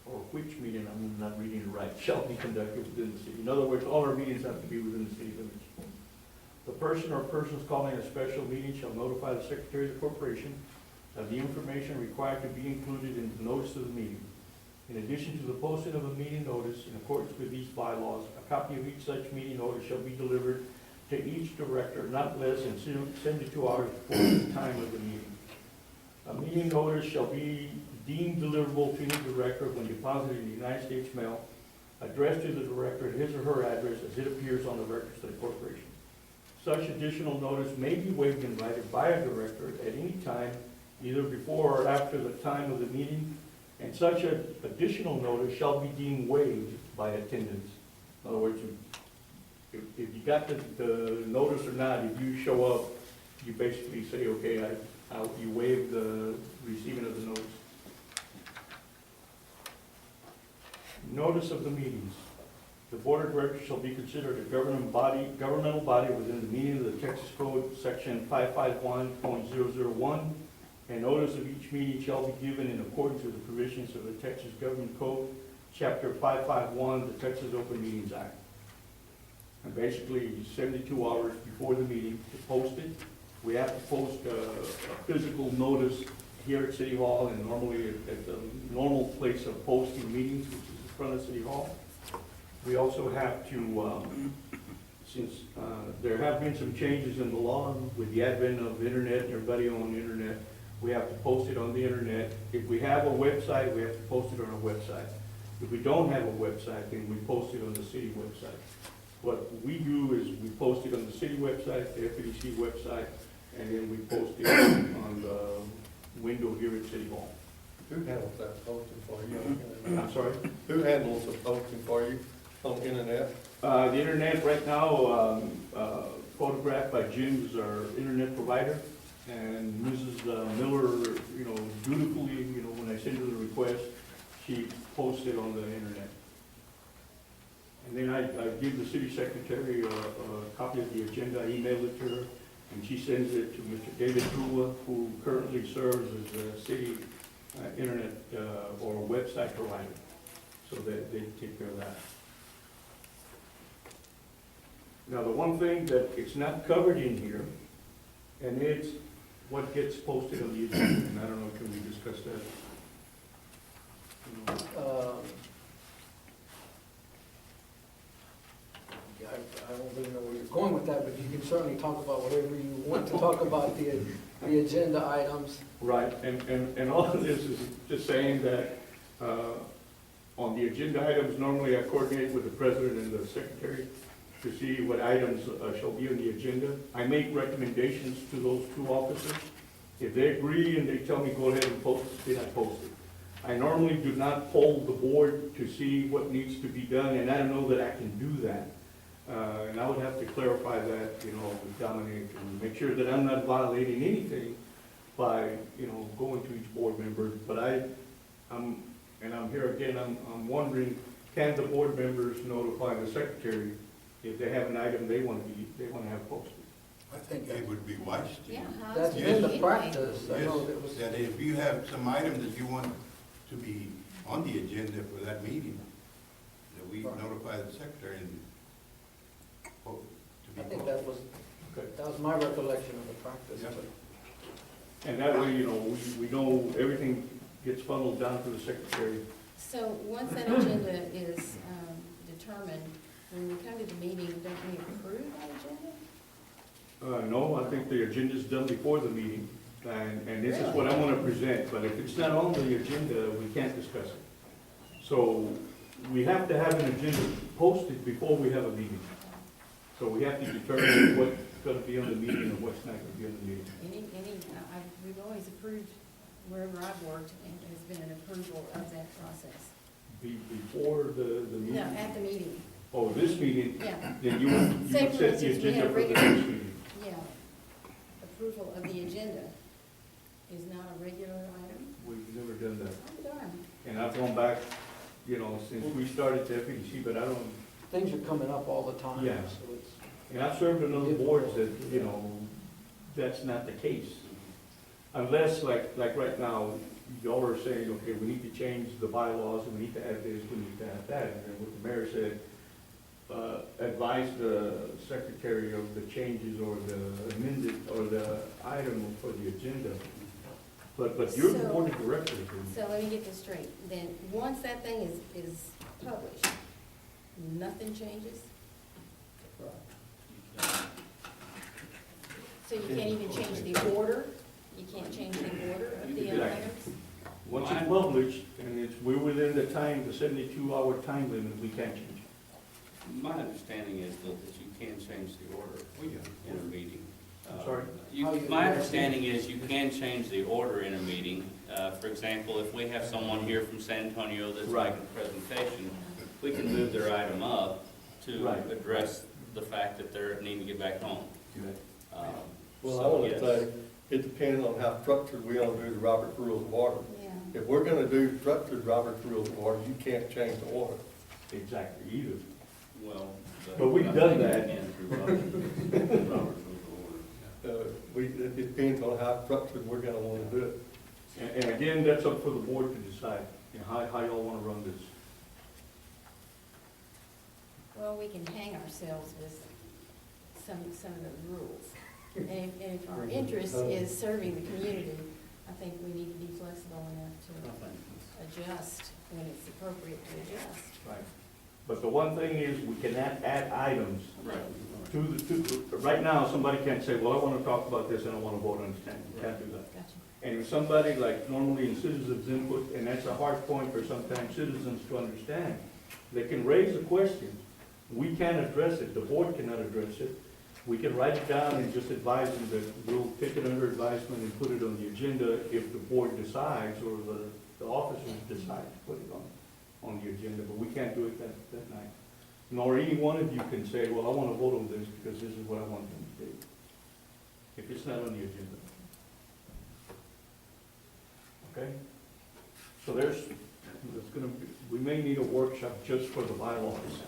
Or which meeting, I'm not reading it right, shall be conducted within the city. In other words, all our meetings have to be within the city limits. The person or persons calling a special meeting shall notify the secretary of the corporation of the information required to be included in the notice of the meeting. In addition to the posting of a meeting notice, in accordance with these bylaws, a copy of each such meeting notice shall be delivered to each director not less than 72 hours before the time of the meeting. A meeting notice shall be deemed deliverable to any director when deposited in the United States mail, addressed to the director at his or her address as it appears on the records of the corporation. Such additional notice may be waived in writing by a director at any time, either before or after the time of the meeting, and such an additional notice shall be deemed waived by attendance. In other words, if you got the notice or not, if you show up, you basically say, okay, you waive the receiving of the notice. Notice of the meetings. The Board of Directors shall be considered a governmental body within the meaning of the Texas Code, Section 551.001, and notice of each meeting shall be given in accordance with the provisions of the Texas Government Code, Chapter 551, the Texas Open Meetings Act. And basically, 72 hours before the meeting to post it. We have to post a physical notice here at City Hall and normally at the normal place of posting meetings, which is in front of City Hall. We also have to, since there have been some changes in the law with the advent of internet, everybody on the internet, we have to post it on the internet. If we have a website, we have to post it on our website. If we don't have a website, then we post it on the city website. What we do is we post it on the city website, the FEDC website, and then we post it on the window here at City Hall. Who handles that posting for you? I'm sorry? Who handles the posting for you on the internet? The internet right now, photographed by Jim is our internet provider, and Mrs. Miller, dutifully, when I send her the request, she posts it on the internet. And then I give the city secretary a copy of the agenda, I email it to her, and she sends it to Mr. David Trula, who currently serves as the city internet or website provider, so that they take care of that. Now, the one thing that it's not covered in here, and it's what gets posted on the agenda, and I don't know, can we discuss that? I don't really know where you're going with that, but you can certainly talk about whatever you want to talk about, the agenda items. Right, and all of this is just saying that on the agenda items, normally I coordinate with the president and the secretary to see what items shall be on the agenda. I make recommendations to those two officers. If they agree and they tell me go ahead and post it, then I post it. I normally do not poll the board to see what needs to be done, and I don't know that I can do that. And I would have to clarify that, with Dominic and make sure that I'm not violating anything by, going to each board member. But I'm here again, I'm wondering, can the board members notify the secretary if they have an item they want to have posted? I think it would be wise to. Yeah. That's been the practice. I know that was. That if you have some item that you want to be on the agenda for that meeting, that we notify the secretary and vote to be I think posted. that was my recollection of the practice. Yeah. but- And that way, we know everything gets funneled down to the secretary. So once that agenda is determined, when we come to the meeting, don't we approve that agenda? No, I think the agenda's done before the meeting, and this is what I want to present, but if it's not on the agenda, we can't discuss it. So we have to have an agenda posted before we have a meeting. So we have to determine what's going to be on the meeting and what's not going to be on the meeting. We've always approved, wherever I've worked, and there's been an approval of that process. Before the meeting? No, at the meeting, Oh, this meeting, yeah. then you would Say set for the instance, we agenda had a for the regular- next meeting. Yeah. Approval of the agenda is not a regular item? We've never done that. Oh, darn. And I've gone back, since we started the FEDC, but I don't, Things are coming up all the time. Yeah. So it's. and I've served on other boards that, that's not the case. Unless, like right now, y'all are saying, okay, we need to change the bylaws, and we need to add this, we need to add that. And then what the mayor said, advise the secretary of the changes or the amended, or the item for the agenda. But you're the So- board of directors. and- So let me get this straight. Then, once that thing is published, nothing changes? So you can't even change the order? You can't change the order of the Right. items? Once it's published, and we're within the 72-hour time limit, we can't change it. My understanding is that you can change the order in a meeting. I'm sorry? My understanding is you can change the order in a meeting. For example, if we have someone here from San Antonio that's Right. making a presentation, we can move their item up to Right. address the fact that they're needing to get back home. Well, I So, want to yes. say, it depends on how structured we want to do the Robert's Rules of Order. Yeah. If we're going to do structured Robert's Rules of Order, you can't change the order. Exactly, either. Well. But we've done that. Again, through Robert's Rules of Order. It depends on how structured we're gonna wanna do it. And again, that's up for the board to decide, you know, how y'all wanna run this. Well, we can hang ourselves with some of the rules. And if our interest is serving the community, I think we need to be flexible enough to adjust when it's appropriate to adjust. Right. But the one thing is, we cannot add items Right. to right now, somebody can't say, well, I wanna talk about this and I wanna vote on this, you can't do that. Gotcha. And if somebody, like normally in citizens input, and that's a hard point for sometimes citizens to understand, they can raise a question, we can't address it, the board cannot address it. We can write it down and just advise them that we'll take it under advisement and put it on the agenda if the board decides, or the officers decide to put it on the agenda, but we can't do it that night. Nor any one of you can say, well, I want to vote on this because this is what I want them to do, if it's not on the agenda. Okay? So there's gonna be, we may need a workshop just for the bylaws.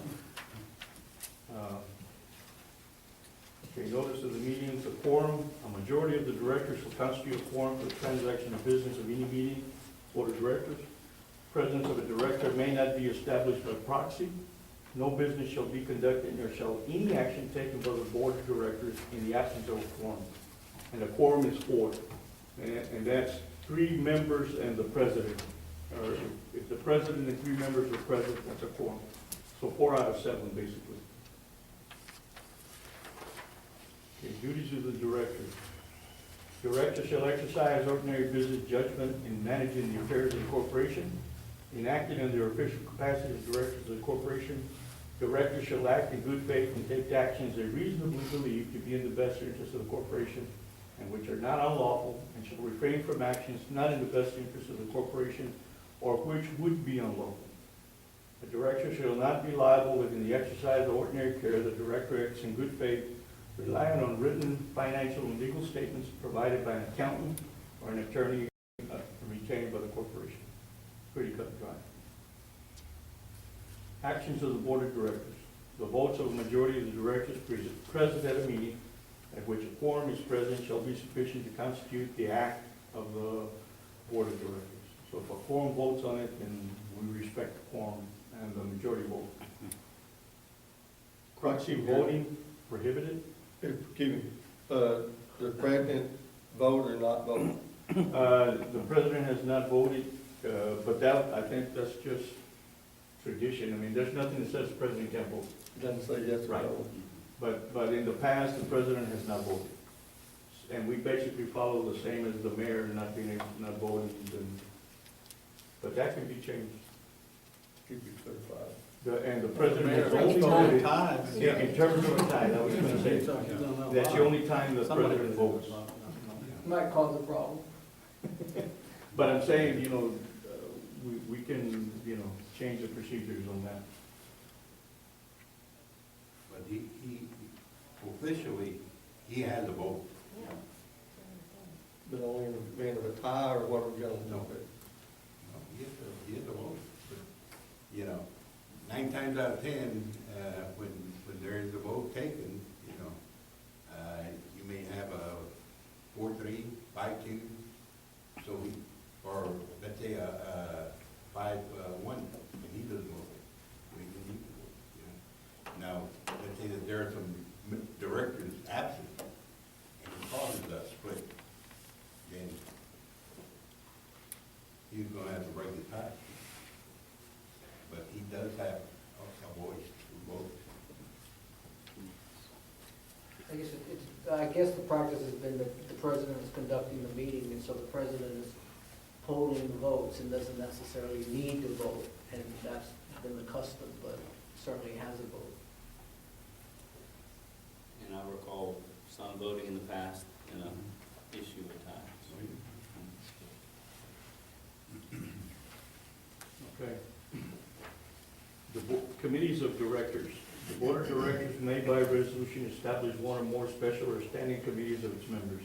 Okay, notice of the meetings, a quorum, a majority of the directors will constitute a quorum for the transaction of business of any meeting, board of directors. Presence of a director may not be established by proxy. No business shall be conducted, nor shall any action taken by the board of directors in the absence of a quorum. And the quorum is 4, and that's 3 members and the president. Or if the president and 3 members are present, that's a quorum. So 4 out of 7, basically. Okay, duties of the director. Director shall exercise ordinary business judgment in managing the affairs of the corporation. In acting in their official capacity as directors of the corporation, directors shall act in good faith and take actions they reasonably believe to be in the best interest of the corporation and which are not unlawful, and shall refrain from actions not in the best interest of the corporation or which would be unlawful. The director shall not be liable if in the exercise of ordinary care the director acts in good faith, relying on written financial and legal statements provided by an accountant or an attorney retained by the corporation. Pretty cut and dry. Actions of the board of directors. The votes of a majority of the directors present at a meeting at which a quorum is present shall be sufficient to constitute the act of the board of directors. So if a quorum votes on it, then we respect the quorum and the majority vote. Proxy voting prohibited. Excuse me, the president vote or not vote? The president has not voted, but that, I think that's just tradition. I mean, there's nothing that says the president can't vote. Doesn't say yes or Right. no. But in the past, the president has not voted. And we basically follow the same as the mayor not being able to not vote. But that can be changed. Keep it clarified. And the president has only voted, in terms of a tie, I was gonna say, that's the only time the president votes. Might cause a problem. But I'm saying, you know, we can, you know, change the procedures on that. But he officially, he has a vote. But only in the event of a tie, or what are we gonna do? No, he has a vote. But, you know, 9 times out of 10, when there is a vote taken, you know, you may have a 4-3, 5-2, so or let's say a 5-1, and he doesn't vote. We need to vote, you know. Now, let's say that there are some directors absent, and it causes a split, then he's gonna have to break the tie. But he does have a voice to vote. I guess the practice has been that the president is conducting the meeting, and so the president is holding the votes and doesn't necessarily need to vote, and that's been the custom, but certainly has a vote. And I recall some voting in the past in an issue at times. Okay. The committees of directors. The board of directors may by resolution establish one or more special or standing committees of its members.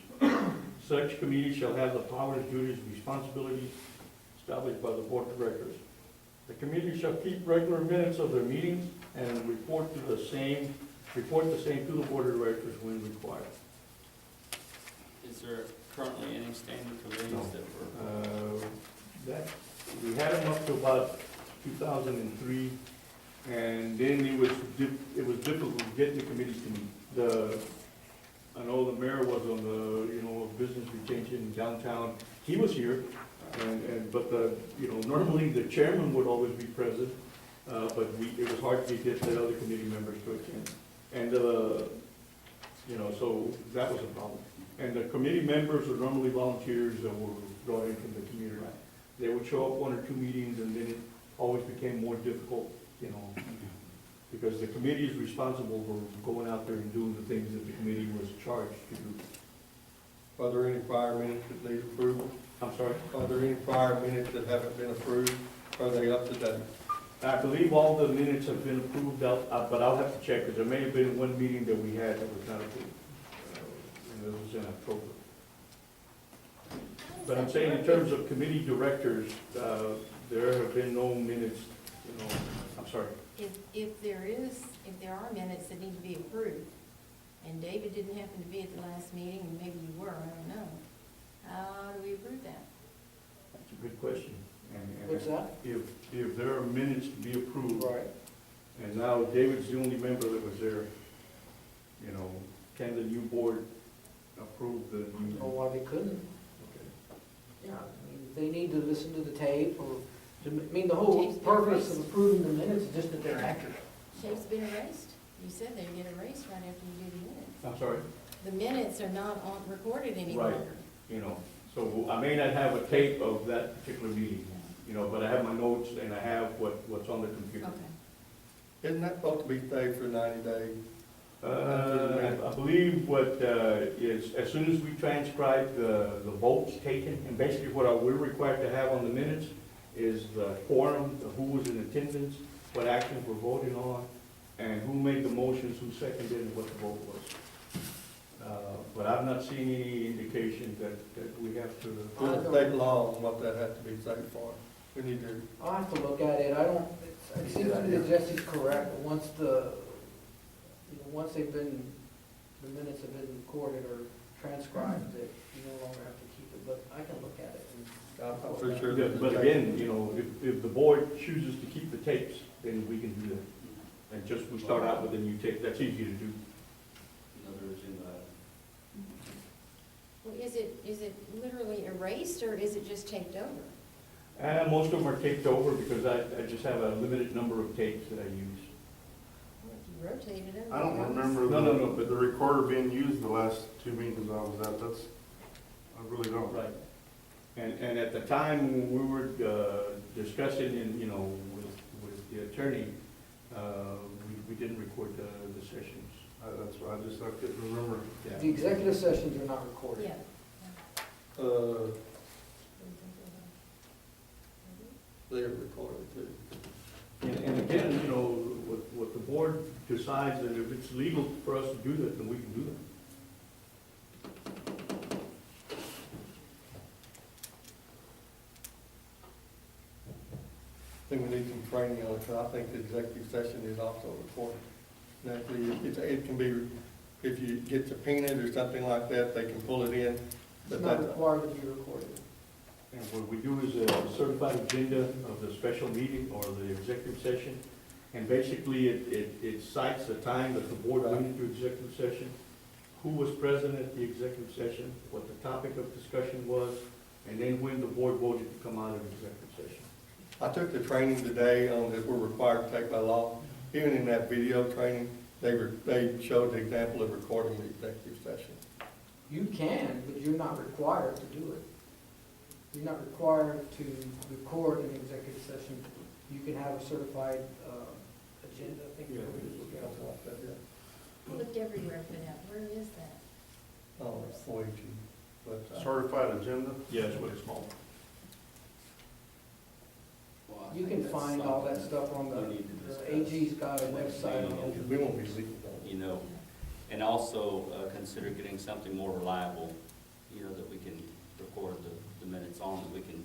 Such committees shall have the powers, duties, and responsibilities established by the board of directors. The committee shall keep regular minutes of their meetings and report the same to the board of directors when required. Is there currently any standing committees No. that were? That, we had them up to about 2003, and then it was difficult getting the committees to meet. I know the mayor was on the, business retention downtown, he was here, but normally the chairman would always be present, but it was hard to get the other committee members to attend. And, so that was a problem. And the committee members were normally volunteers that were brought in from the community. They would show up 1 or 2 meetings, and then it always became more difficult, because the committee is responsible for going out there and doing the things that the committee was charged to do. Are there any prior minutes that need approval? I'm sorry? Are there any prior minutes that haven't been approved? Are they up to date? I believe all the minutes have been approved, but I'll have to check, because there may have been one meeting that we had that was not approved, and it was in October. But I'm saying in terms of committee directors, there have been no minutes, I'm sorry. If there are minutes that need to be approved, and David didn't happen to be at the last meeting, and maybe you were, I don't know, how do we approve that? That's a good question. And What's that? If there are minutes to be approved, Right. and now David's the only member that was there, can the new board approve the new? Or why they couldn't. Okay. Yeah, I mean, they need to listen to the tape, or, the whole purpose of approving the minutes is just that they're accurate. Tape's been erased. You said they get erased right after you do the minutes. I'm sorry? The minutes are not recorded any Right. longer. So I may not have a tape of that particular meeting, but I have my notes and I have what's on the computer. Okay. Isn't that supposed to be stayed for 90 days? I believe what is, as soon as we transcribe the votes taken, and basically what we're required to have on the minutes is the quorum, who was in attendance, what actions were voted on, and who made the motions, who seconded, and what the vote was. But I've not seen any indication that we have to. There's a state law on what that has to be saved for. We need to, I'll have to look at it, it seems to me that Jesse's correct, but once the minutes have been recorded or transcribed, that you no longer have to keep it, but I can look at it. I'm pretty sure. Yeah, that but the again, if the board chooses to keep the tapes, then we can do that. And just, we start out with a new tape, that's easy to do. Another agenda item. Well, is it literally erased, or is it just taped over? Most of them are taped over because I just have a limited number of tapes that I use. Well, if you rotated them. I don't it goes. remember the recorder being used the last 2 meetings I was at, I really don't. Right. And at the time when we were discussing with the attorney, we didn't record the sessions. That's why I couldn't remember. Yeah. The executive sessions are not recorded. Yeah. They're recorded too. And again, what the board decides, that if it's legal for us to do that, then we can do that. I think we need some training on it, because I think the executive session is also recorded. Naturally, it can be, if you get subpoenaed or something like that, they can pull it in. It's But not that, required to be recorded. And what we do is a certified agenda of the special meeting or the executive session. And basically, it cites the time that the board went into executive session, who was present at the executive session, what the topic of discussion was, and then when the board voted to come out of executive session. I took the training today on that we're required to take by law. Even in that video training, they showed the example of recording the executive session. You can, but you're not required to do it. You're not required to record an executive session. You can have a certified agenda, I think. Yeah. Something like that, yeah. I looked everywhere for that. Where is that? Oh, it's way too, but. Certified agenda? Yeah, that's what it's called. Well, I You think can that's find all that something stuff on we need to the discuss. AG's got a website on it. We won't be legal on it. And also consider getting something more reliable, that we can record the minutes on, that we can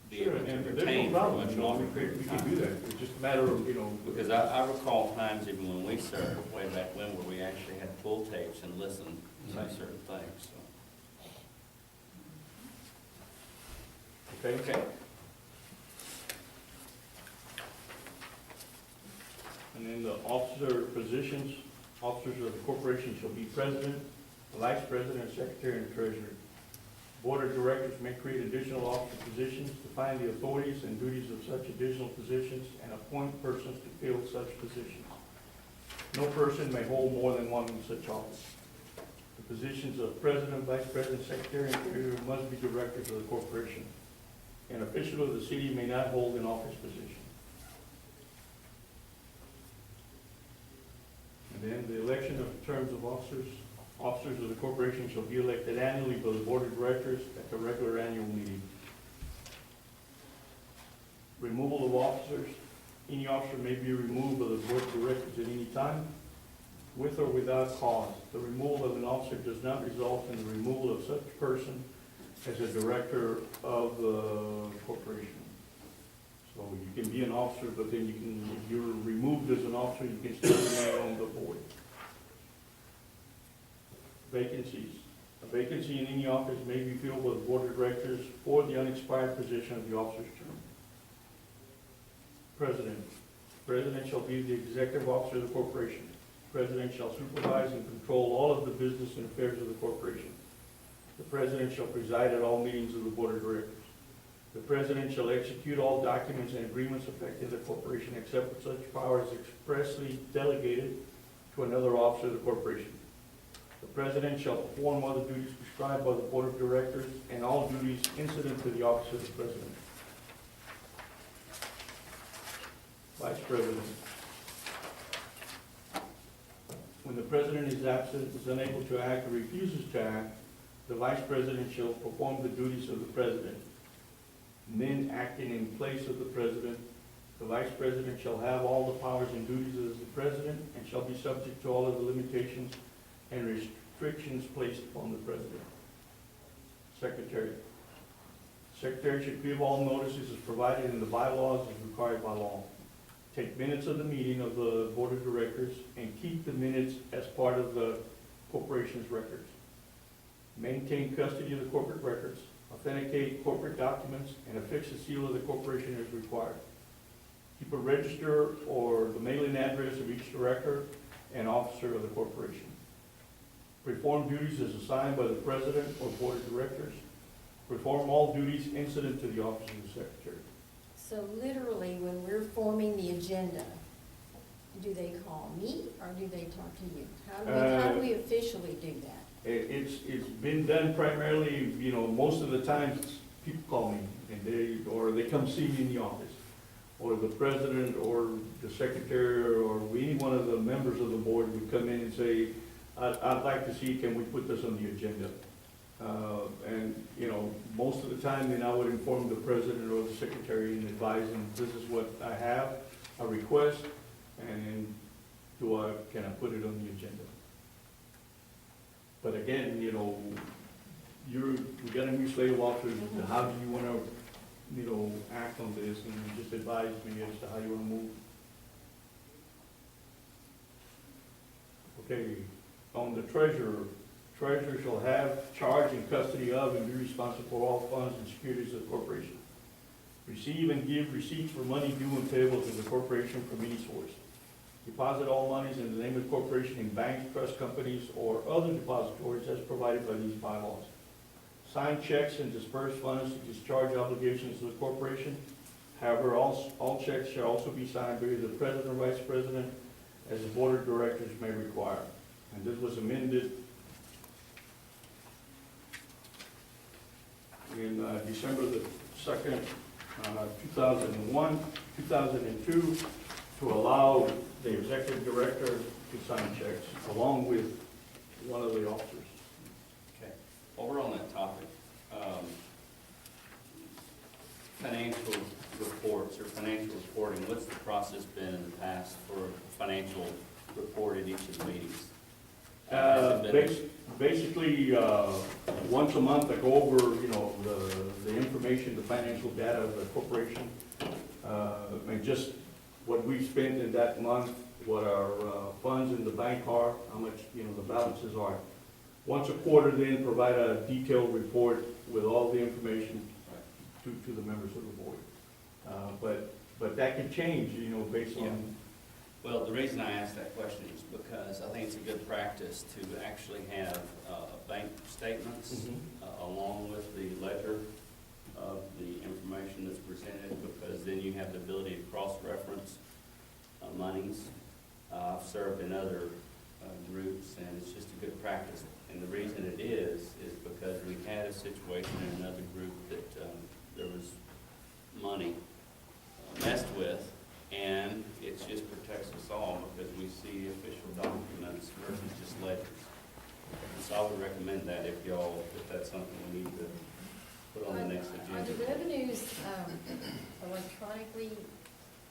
be able to And there's retain no for problem, much you know, longer we period can, of we can time. do that, it's just a matter of, you know. Because I recall times even when we served, way back when, where we actually had pull tapes and listened to say certain things, so. Okay? And then the officer positions, officers of the corporation shall be president, vice president, secretary, and treasurer. Board of directors may create additional officer positions, define the authorities and duties of such additional positions, and appoint persons to fill such positions. No person may hold more than one such office. The positions of president, vice president, secretary, and treasurer must be directors of the corporation. An official of the city may not hold an office position. And then the election of terms of officers of the corporation shall be elected annually by the board of directors at the regular annual meeting. Removal of officers. Any officer may be removed by the board of directors at any time, with or without cause. The removal of an officer does not result in the removal of such person as a director of the corporation. So you can be an officer, but then you can, if you're removed as an officer, you can still remain on the board. Vacancies. A vacancy in any office may be filled by the board of directors for the unexpired position of the officer's term. President. President shall be the executive officer of the corporation. President shall supervise and control all of the business and affairs of the corporation. The president shall preside at all meetings of the board of directors. The president shall execute all documents and agreements affecting the corporation except for such power as expressly delegated to another officer of the corporation. The president shall perform all the duties prescribed by the board of directors and all duties incident to the office of the president. Vice president. When the president is absent, is unable to act, or refuses to act, the vice president shall perform the duties of the president. Men acting in place of the president, the vice president shall have all the powers and duties as the president and shall be subject to all of the limitations and restrictions placed upon the president. Secretary. Secretary should give all notices as provided in the bylaws as required by law. Take minutes of the meeting of the board of directors and keep the minutes as part of the corporation's records. Maintain custody of the corporate records. Authenticate corporate documents and affix the seal of the corporation as required. Keep a register or the mailing address of each director and officer of the corporation. Perform duties as assigned by the president or board of directors. Perform all duties incident to the office of the secretary. So literally, when we're forming the agenda, do they call me or do they talk to you? How do we officially do that? It's been done primarily, you know, most of the times people call me and they come see me in the office. Or the president or the secretary or any one of the members of the board would come in and say, I'd like to see, can we put this on the agenda? And, you know, most of the time then I would inform the president or the secretary and advise them, this is what I have, a request, and can I put it on the agenda? But again, you know, we got a new slate of officers, how do you wanna, you know, act on this, and just advise me as to how you wanna move. Okay, on the treasurer shall have charge and custody of and be responsible for all funds and securities of the corporation. Receive and give receipts for money due and payable to the corporation from any source. Deposit all monies in the name of the corporation in banks, trust companies, or other depositories as provided by these bylaws. Sign checks and disperse funds to discharge obligations to the corporation. However, all checks shall also be signed by either the president or vice president as the board of directors may require. And this was amended in December the 2nd, 2001, 2002, to allow the executive director to sign checks along with one of the officers. Okay, while we're on that topic, financial reports or financial reporting, what's the process been in the past for financial report at each of the meetings? Has it been- basically, once a month, I go over, you know, the information, the financial data of the corporation, and just what we spent in that month, what our funds in the bank are, how much, you know, the balances are. Once a quarter, then provide a detailed report with all the information to the members of the board. But that can change, you know, based Yeah. on, Well, the reason I asked that question is because I think it's a good practice to actually have bank statements along with the ledger of the information that's presented, because then you have the ability to cross-reference monies. I've served in other groups, and it's just a good practice. And the reason it is because we had a situation in another group that there was money messed with, and it just protects us all because we see official documents versus just ledgers. And so I would recommend that if that's something we need to put on the next Are agenda. the revenues electronically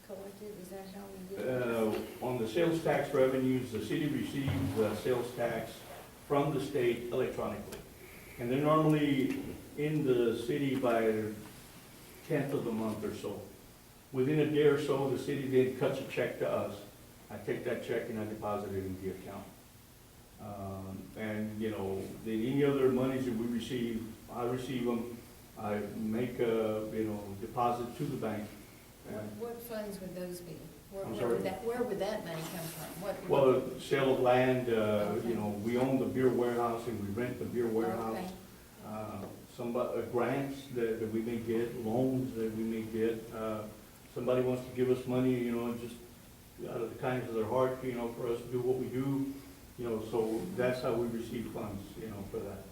collected? Is that how we do it? on the sales tax revenues, the city receives the sales tax from the state electronically. And they're normally in the city by 10th of the month or so. Within a day or so, the city then cuts a check to us. I take that check and I deposit it in the account. And, you know, any other monies that we receive, I receive them, I make a, you know, deposit to the bank. What funds would those be? I'm sorry? Where would that money come from? Well, sale of land, you know, we own the beer warehouse and we rent the beer warehouse. Okay. Some grants that we may get, loans that we may get. Somebody wants to give us money, you know, just out of the kindness of their heart, you know, for us to do what we do, you know, so that's how we receive funds, you know, for that.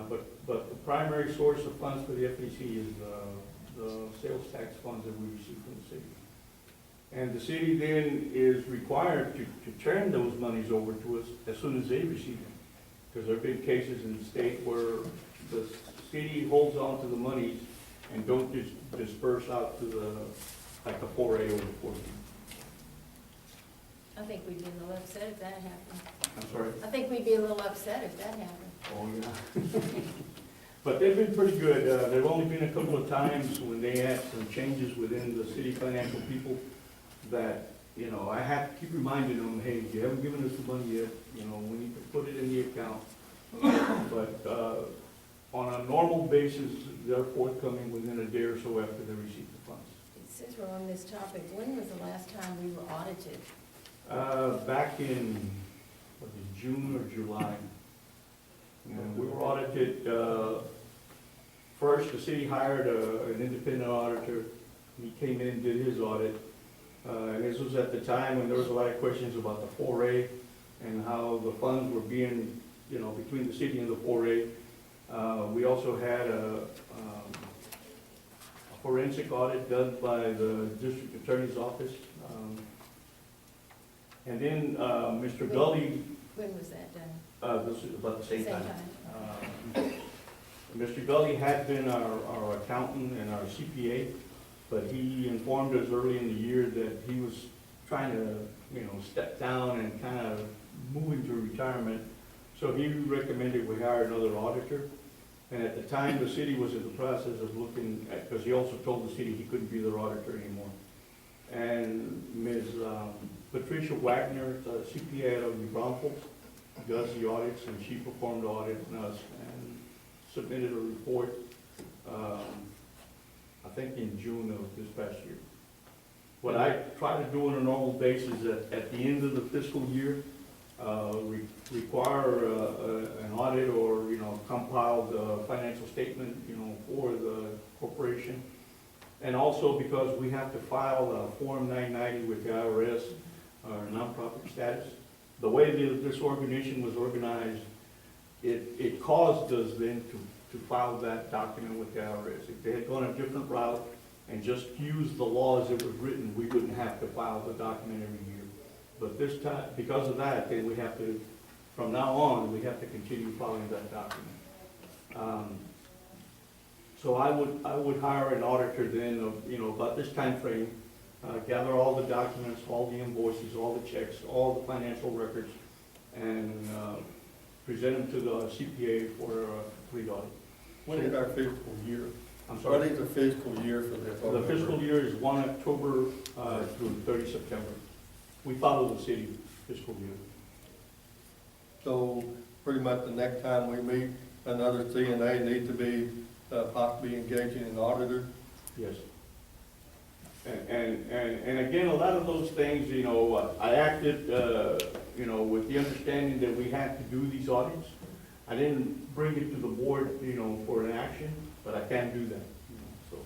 But the primary source of funds for the FEC is the sales tax funds that we receive from the city. And the city then is required to turn those monies over to us as soon as they receive them. Because there have been cases in the state where the city holds on to the monies and don't just disperse out to the, like the 4A or the 4B. I think we'd be a little upset if that happened. I'm sorry? I think we'd be a little upset if that happened. Oh, yeah. But they've been pretty good. There've only been a couple of times when they had some changes within the city financial people that, you know, I have to keep reminding them, hey, you haven't given us the money yet, you know, we need to put it in the account. But on a normal basis, they're forthcoming within a day or so after they receive the funds. Since we're on this topic, when was the last time we were audited? Back in, what was it, June or July. And we were audited, first, the city hired an independent auditor. He came in and did his audit. And this was at the time when there was a lot of questions about the 4A and how the funds were being, you know, between the city and the 4A. We also had a forensic audit done by the district attorney's office. And then Mr. Gully, When was that done? this is about the same time. Mr. Gully had been our accountant and our CPA, but he informed us early in the year that he was trying to, you know, step down and kind of move into retirement. So he recommended we hire another auditor. And at the time, the city was in the process of looking at, because he also told the city he couldn't be their auditor anymore. And Ms. Patricia Wagner, the CPA out of New Braunfels, does the audits, and she performed the audit on us and submitted a report, I think in June of this past year. What I try to do on a normal basis at the end of the fiscal year, require an audit or, you know, compiled financial statement, you know, for the corporation. And also because we have to file a Form 990 with the IRS, our nonprofit status. The way this organization was organized, it caused us then to file that document with the IRS. If they had gone a different route and just used the laws that were written, we wouldn't have to file the document every year. But this time, because of that, then we have to, from now on, we have to continue filing that document. So I would hire an auditor then of, you know, about this time frame, gather all the documents, all the invoices, all the checks, all the financial records, and present them to the CPA for a complete audit. When is our fiscal year? I'm What sorry, is the fiscal year for this? the fiscal year is 1 October through 30 September. We follow the city fiscal year. So pretty much the next time we meet, another CNA needs to be possibly engaging an auditor. Yes. And again, a lot of those things, you know, I acted, you know, with the understanding that we had to do these audits. I didn't bring it to the board, you know, for an action, but I can do that, you know, so.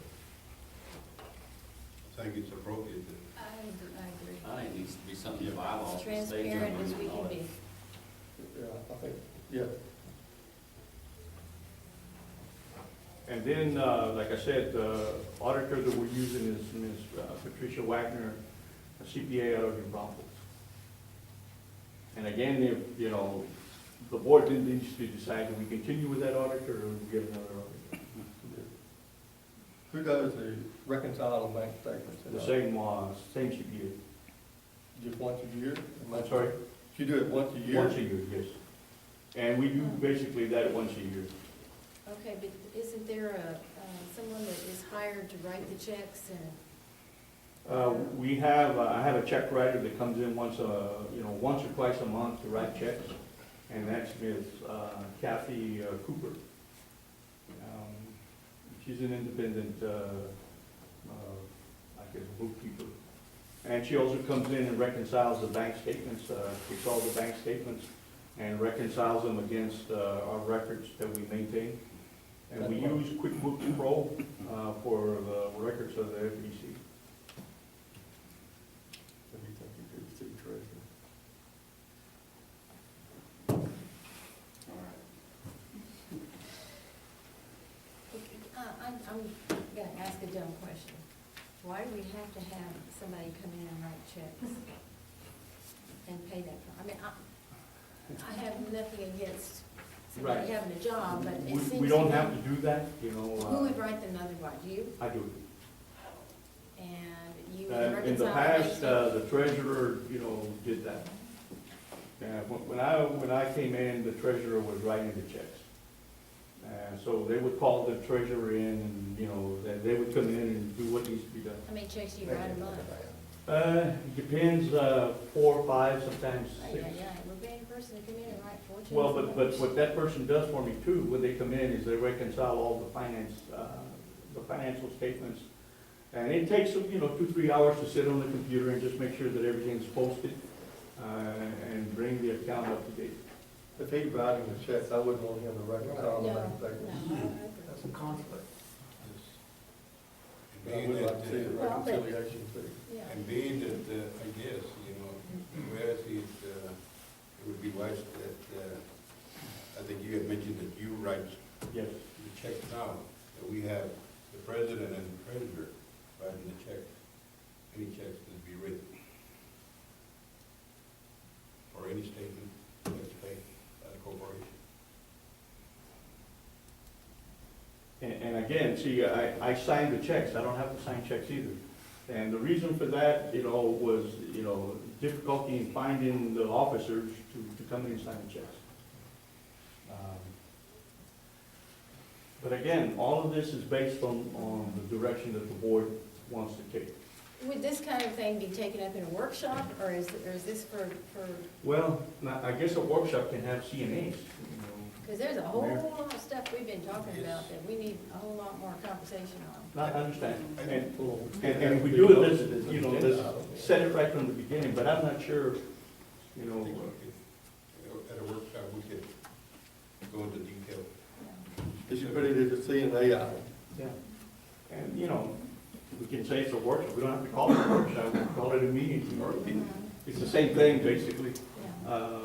I think it's appropriate that I agree. I think it needs to be something in the bylaws. that states Transparent as on we an can audit. be. Yeah, I think, yeah. And then, like I said, the auditor that we're using is Ms. Patricia Wagner, a CPA out of New Braunfels. And again, if, you know, the board then needs to decide, do we continue with that auditor or we get another auditor? Who does the reconcile bank statements? The same CPA. Just once a year? I'm sorry? You do it once a year? Once a year, yes. And we do basically that once a year. Okay, but isn't there someone that is hired to write the checks and? We have, I have a check writer that comes in once or twice a month to write checks, and that's Ms. Kathy Cooper. She's an independent, I guess, bookkeeper. And she also comes in and reconciles the bank statements, takes all the bank statements and reconciles them against our records that we maintain. And we use QuickBooks Pro for the records of the FEC. What do you think you could see, treasurer? All right. I'm gonna ask a dumb question. Why do we have to have somebody come in and write checks and pay that? I mean, I have nothing against somebody Right. having a job, but it seems. We don't have to do that, you know. Who would write them otherwise? You? I do. And you would reconcile? In the past, the treasurer, you know, did that. When I came in, the treasurer was writing the checks. So they would call the treasurer in and, you know, they would come in and do what needs to be done. How many checks do you write a month? Depends, 4 or 5, sometimes 6. Yeah, we're paying a person to come in and write 4 checks. Well, a but month. what that person does for me too, when they come in, is they reconcile all the financial statements. And it takes them, you know, 2-3 hours to sit on the computer and just make sure that everything's posted, and bring the account up to date. If he's writing the checks, I wouldn't want him to reconcile the No, bank statements. no. That's a conflict. I being would that, like to see a Well, but- reconciliation too. Yeah. and being that, I guess, you know, whereas it would be wise that, I think you had mentioned that you write Yes. the checks now, that we have the president and the treasurer writing the checks, any checks that be written, or any statement that's paid by the corporation. And again, see, I signed the checks, I don't have to sign checks either. And the reason for that, you know, was, you know, difficulty in finding the officers to come in and sign the checks. But again, all of this is based on the direction that the board wants to take. Would this kind of thing be taken up in a workshop, or is this for, Well, now, I guess a workshop can have CNAs, you know. because there's a whole Mayor? lot of stuff we've been talking about that we need a whole lot more conversation on. I understand. And if we do it, let's, you know, let's set it right from the beginning, but I'm not sure, you I know, think at a workshop, we could go into detail. You should put it as a CNA item. yeah. And, you know, we can say it's a workshop, we don't have to call it a workshop, we can call it a meeting, or it's the same thing, basically. Yeah.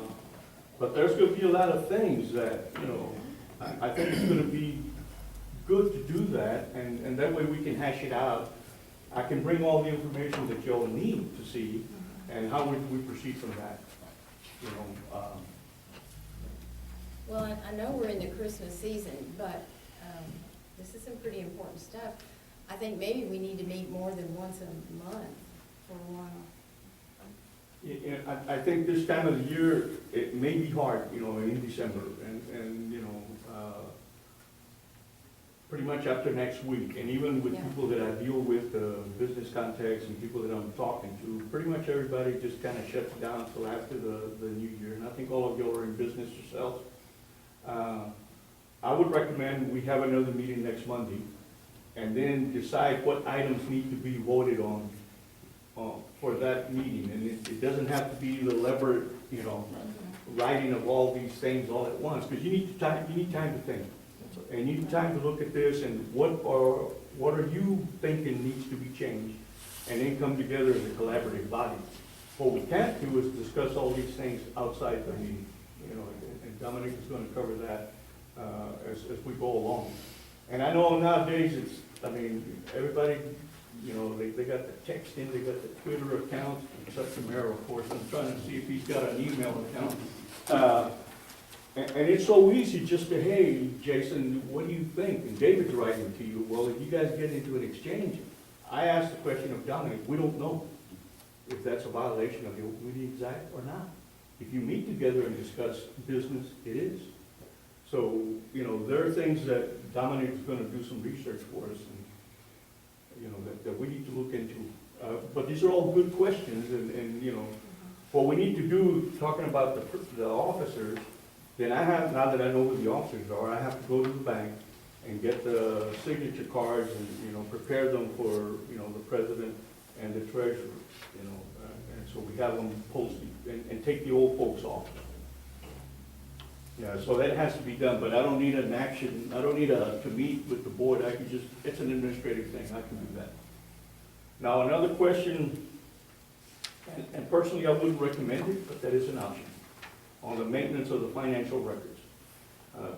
But there's gonna be a lot of things that, you know, I think it's gonna be good to do that, and that way we can hash it out. I can bring all the information that you'll need to see, and how would we proceed from that, you know. Well, I know we're in the Christmas season, but this is some pretty important stuff. I think maybe we need to meet more than once a month for a while. Yeah, I think this time of the year, it may be hard, in December, and pretty much after next week, and even with Yeah. people that I deal with, business contacts and people that I'm talking to, pretty much everybody just kind of shuts down until after the new year, and I think all of y'all are in business yourselves. I would recommend we have another meeting next Monday, and then decide what items need to be voted on for that meeting, and it doesn't have to be the elaborate, writing of all these things all at once, because you need time to think. And you need time to look at this and what are you thinking needs to be changed, and then come together as a collaborative body. What we can't do is discuss all these things outside the meeting, and Dominic is gonna cover that, as we go along. And I know nowadays everybody, they got the texting, they got the Twitter accounts, except for Mayor, of course. I'm trying to see if he's got an email account. And it's so easy just to, hey, Jason, what do you think? And David's writing to you. Well, if you guys get into an exchange, I asked the question of Dominic, we don't know if that's a violation of the Open Meetings Act or not. If you meet together and discuss business, it is. So, there are things that Dominic's gonna do some research for us, and, that we need to look into. But these are all good questions, and what we need to do, talking about the officers, then now that I know who the officers are, I have to go to the bank and get the signature cards and, prepare them for, the president and the treasurer, and so we have them posted, and take the old folks off. Yeah, so that has to be done, but I don't need an action, I don't need to meet with the board, I can just, it's an administrative thing, I can do that. Now, another question, and personally, I wouldn't recommend it, but that is an option, on the maintenance of the financial records.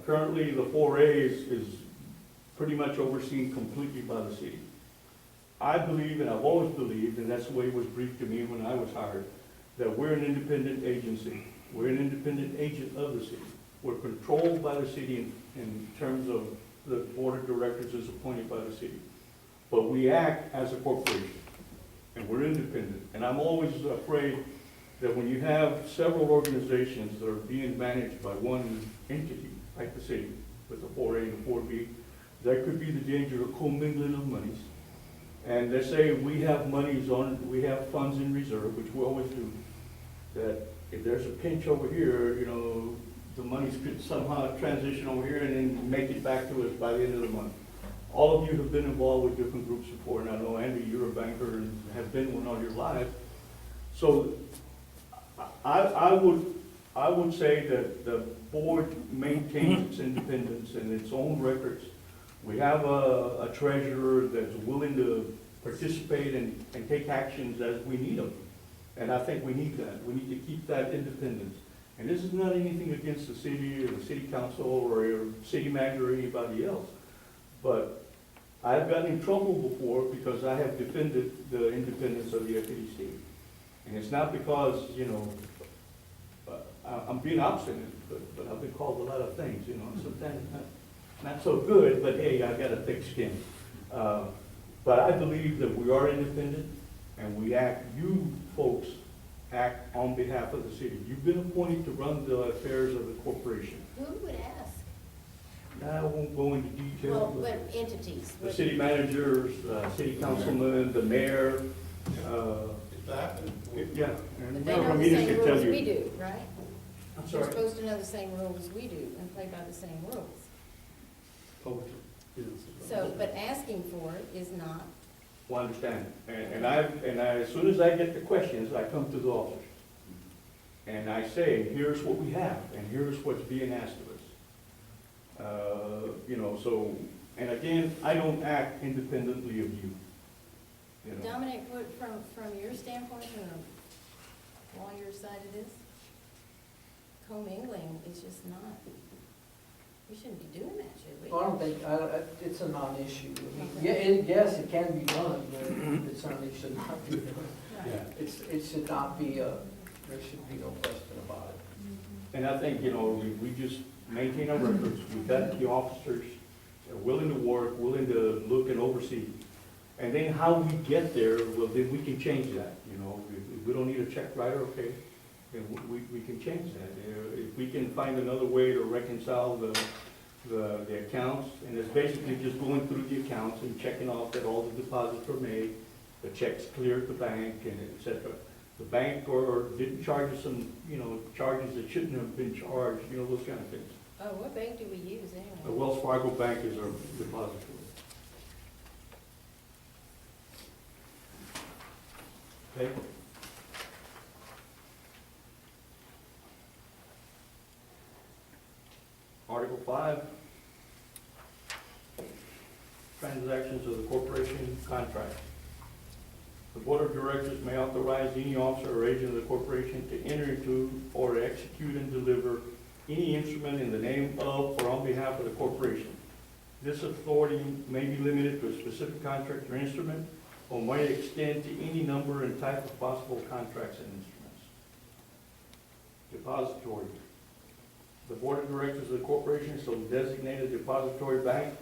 Currently, the 4A is pretty much overseen completely by the city. I believe, and I've always believed, and that's the way it was briefed to me when I was hired, that we're an independent agency. We're an independent agent of the city. We're controlled by the city in terms of the board of directors is appointed by the city. But we act as a corporation, and we're independent. And I'm always afraid that when you have several organizations that are being managed by one entity, like the city, with the 4A and the 4B, there could be the danger of commingling of monies. And they say we have we have funds in reserve, which we always do, that if there's a pinch over here, the monies could somehow transition over here and then make it back to us by the end of the month. All of you have been involved with different groups before, and I know, Andy, you're a banker and have been one all your life. So I would say that the board maintains its independence and its own records. We have a treasurer that's willing to participate and take actions as we need them. And I think we need that. We need to keep that independence. And this is not anything against the city or the city council or your city manager or anybody else. But I've gotten in trouble before because I have defended the independence of the FEDC. And it's not because, I'm being obstinate, but I've been called a lot of things, sometimes not so good, but hey, I got a thick skin. But I believe that we are independent and you folks act on behalf of the city. You've been appointed to run the affairs of the corporation. Who would ask? I won't go into detail. Well, but entities. The city managers, city councilman, the mayor, yeah. And But they know the Ramirez same can tell rules you. we do, right? I'm They're sorry. supposed to know the same rules we do and play by the same rules. So, but asking for it is not, Well, I understand. And as soon as I get the questions, I come to the officers. And I say, here's what we have, and here's what's being asked of us. So, and again, I don't act independently of you. Dominic, what, from your standpoint, from a lawyer's side of this, commingling is just not, we shouldn't be doing that, should we? Well, I don't think, it's a non-issue. Okay. Yes, it can be done, but it certainly should not be done. Right. It should not be, there should be no question about it. And I think, we just maintain our records. We've got the officers that are willing to work, willing to look and oversee. And then how we get there, well, then we can change that, If we don't need a check writer, okay, then we can change that. If we can find another way to reconcile the accounts, and it's basically just going through the accounts and checking off that all the deposits were made, the checks cleared the bank, and et cetera. The bank or didn't charge us some, charges that shouldn't have been charged, those kind of things. Oh, what bank do we use The anyway? Wells Fargo Bank is our depository. Okay? Article 5, transactions of the corporation contract. The Board of Directors may authorize any officer or agent of the corporation to enter into or execute and deliver any instrument in the name of or on behalf of the corporation. This authority may be limited to a specific contract or instrument, or may extend to any number and type of possible contracts and instruments. Depository. The Board of Directors of the corporation shall designate a depository bank.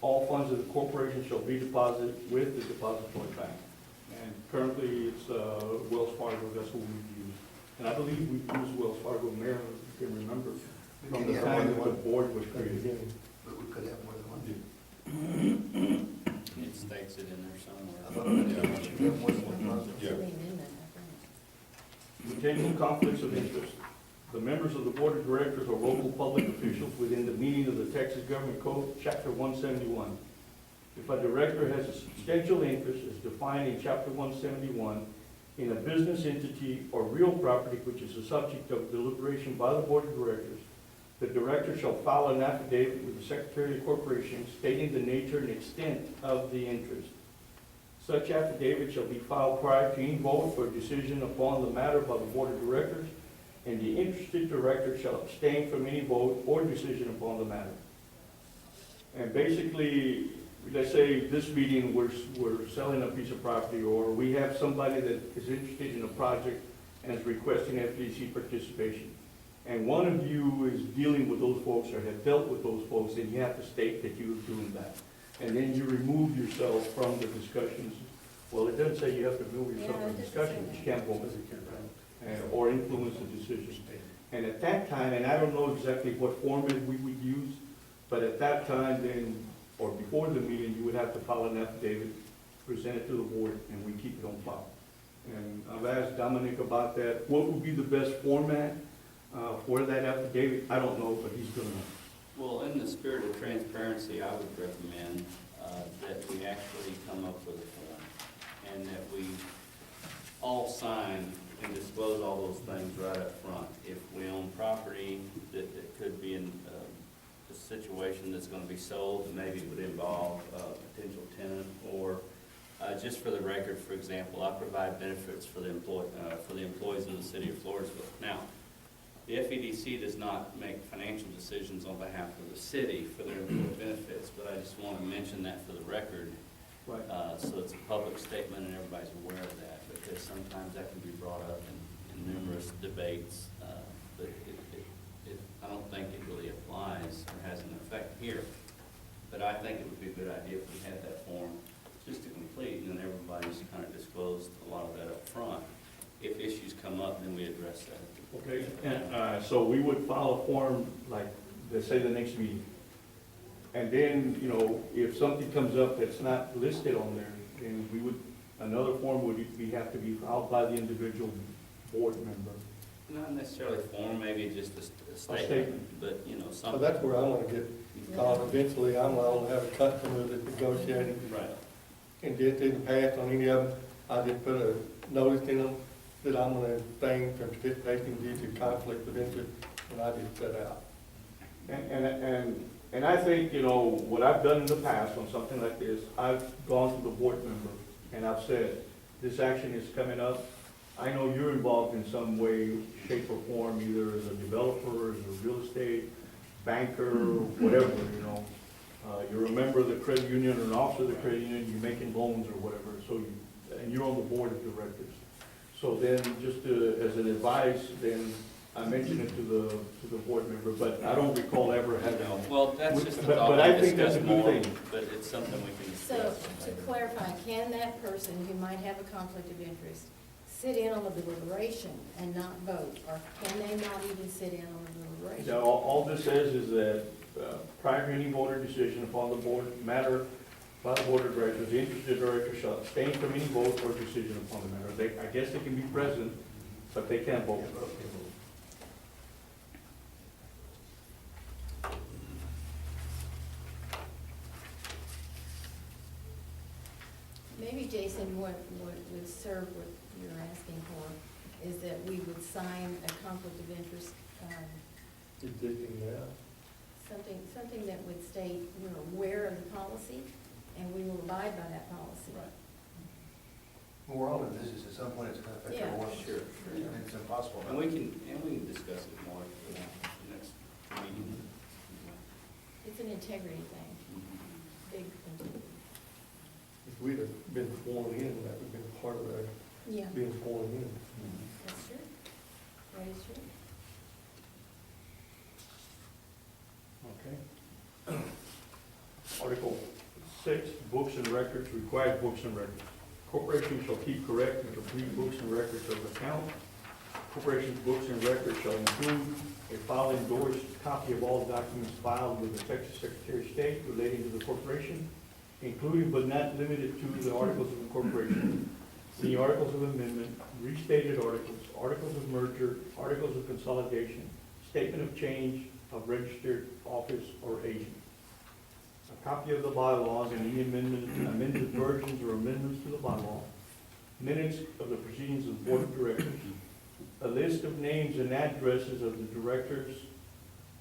All funds of the corporation shall be deposited with the depository bank. And currently, it's Wells Fargo, that's what we've used. And I believe we've used Wells Fargo, Mayor, if you can remember, from the time that the board was created. But we could have more than one. It states it in there I somewhere. thought we could have more than one month. Yeah. Potential conflicts of interest. The members of the Board of Directors are local public officials within the meaning of the Texas Government Code, Chapter 171. If a director has a substantial interest as defined in Chapter 171 in a business entity or real property which is the subject of deliberation by the Board of Directors, the director shall file an affidavit with the Secretary of the Corporation stating the nature and extent of the interest. Such affidavit shall be filed prior to any vote or decision upon the matter by the Board of Directors, and the interested director shall abstain from any vote or decision upon the matter. And basically, let's say this meeting, we're selling a piece of property, or we have somebody that is interested in a project and is requesting FDC participation. And one of you is dealing with those folks or have dealt with those folks, then you have to state that you're doing that. And then you remove yourself from the discussions. Well, it doesn't say you have to remove yourself Yeah, from it doesn't discussions, say you can't vote, or influence the decision. And at that time, and I don't know exactly what format we would use, but at that time then, or before the meeting, you would have to file an affidavit, present it to the board, and we keep it on file. And I've asked Dominic about that. What would be the best format for that affidavit? I don't know, but he's gonna know. Well, in the spirit of transparency, I would recommend that we actually come up with a form, and that we all sign and disclose all those things right up front. If we own property that could be in a situation that's gonna be sold, and maybe would involve a potential tenant, or just for the record, for example, I provide benefits for the employees of the city of Floresville. Now, the FEDC does not make financial decisions on behalf of the city for their employee benefits, but I just want to mention that for the record. Right. So it's a public statement and everybody's aware of that, because sometimes that can be brought up in numerous debates. But I don't think it really applies or has an effect here. But I think it would be a good idea if we had that form just to complete, and then everybody's kind of disclosed a lot of that up front. If issues come up, then we address that. Okay, and so we would file a form, like, let's say the next meeting. And then, if something comes up that's not listed on there, then we would, another form would have to be filed by the individual board member. Not necessarily form, maybe just a statement, statement. but, So something. that's where I want to get, because eventually I'm going to have a customer that's negotiating. Right. And it didn't pass on any of them. I just put a notice in them that I'm going to abstain from participating due to conflict of interest, and I just set out. And I think, what I've done in the past on something like this, I've gone to the board member and I've said, this action is coming up. I know you're involved in some way, shape or form, either as a developer, as a real estate banker, whatever, You're a member of the credit union or an officer of the credit union, you're making loans or whatever, and you're on the board of directors. So then, just as an advice, then I mention it to the board member, but I don't recall ever having. Well, that's just a But thought I we think that's discuss a good more, thing. but it's something we can So, discuss. to clarify, can that person who might have a conflict of interest sit in on the deliberation and not vote? Or can they not even sit in on the deliberation? So all this says is that prior to any voter decision upon the board matter by the board of directors, the interested director shall abstain from any vote or decision upon the matter. I guess they can be present, but they can't vote. Maybe, Jason, what would serve what you're asking for is that we would sign a conflict of interest, You're digging that. something that would state we're aware of the policy and we will abide by that policy. Right. Well, we're all in business, at some point it's gonna affect Yeah. everyone. Sure. And it's impossible. And we can discuss it more at the next meeting. It's an integrity thing, big integrity. If we'd have been sworn in, that would have been part of that, Yeah, being sworn in. that's true. That is true. Okay. Article 6, books and records, required books and records. Corporations shall keep correct and complete books and records of account. Corporation's books and records shall include a file endorsed copy of all documents filed with the Texas Secretary of State relating to the corporation, including but not limited to the articles of incorporation, the articles of amendment, restated articles, articles of merger, articles of consolidation, statement of change of registered office or agent. A copy of the bylaws and any amended versions or amendments to the bylaw, minutes of the proceedings of the board of directors, a list of names and addresses of the directors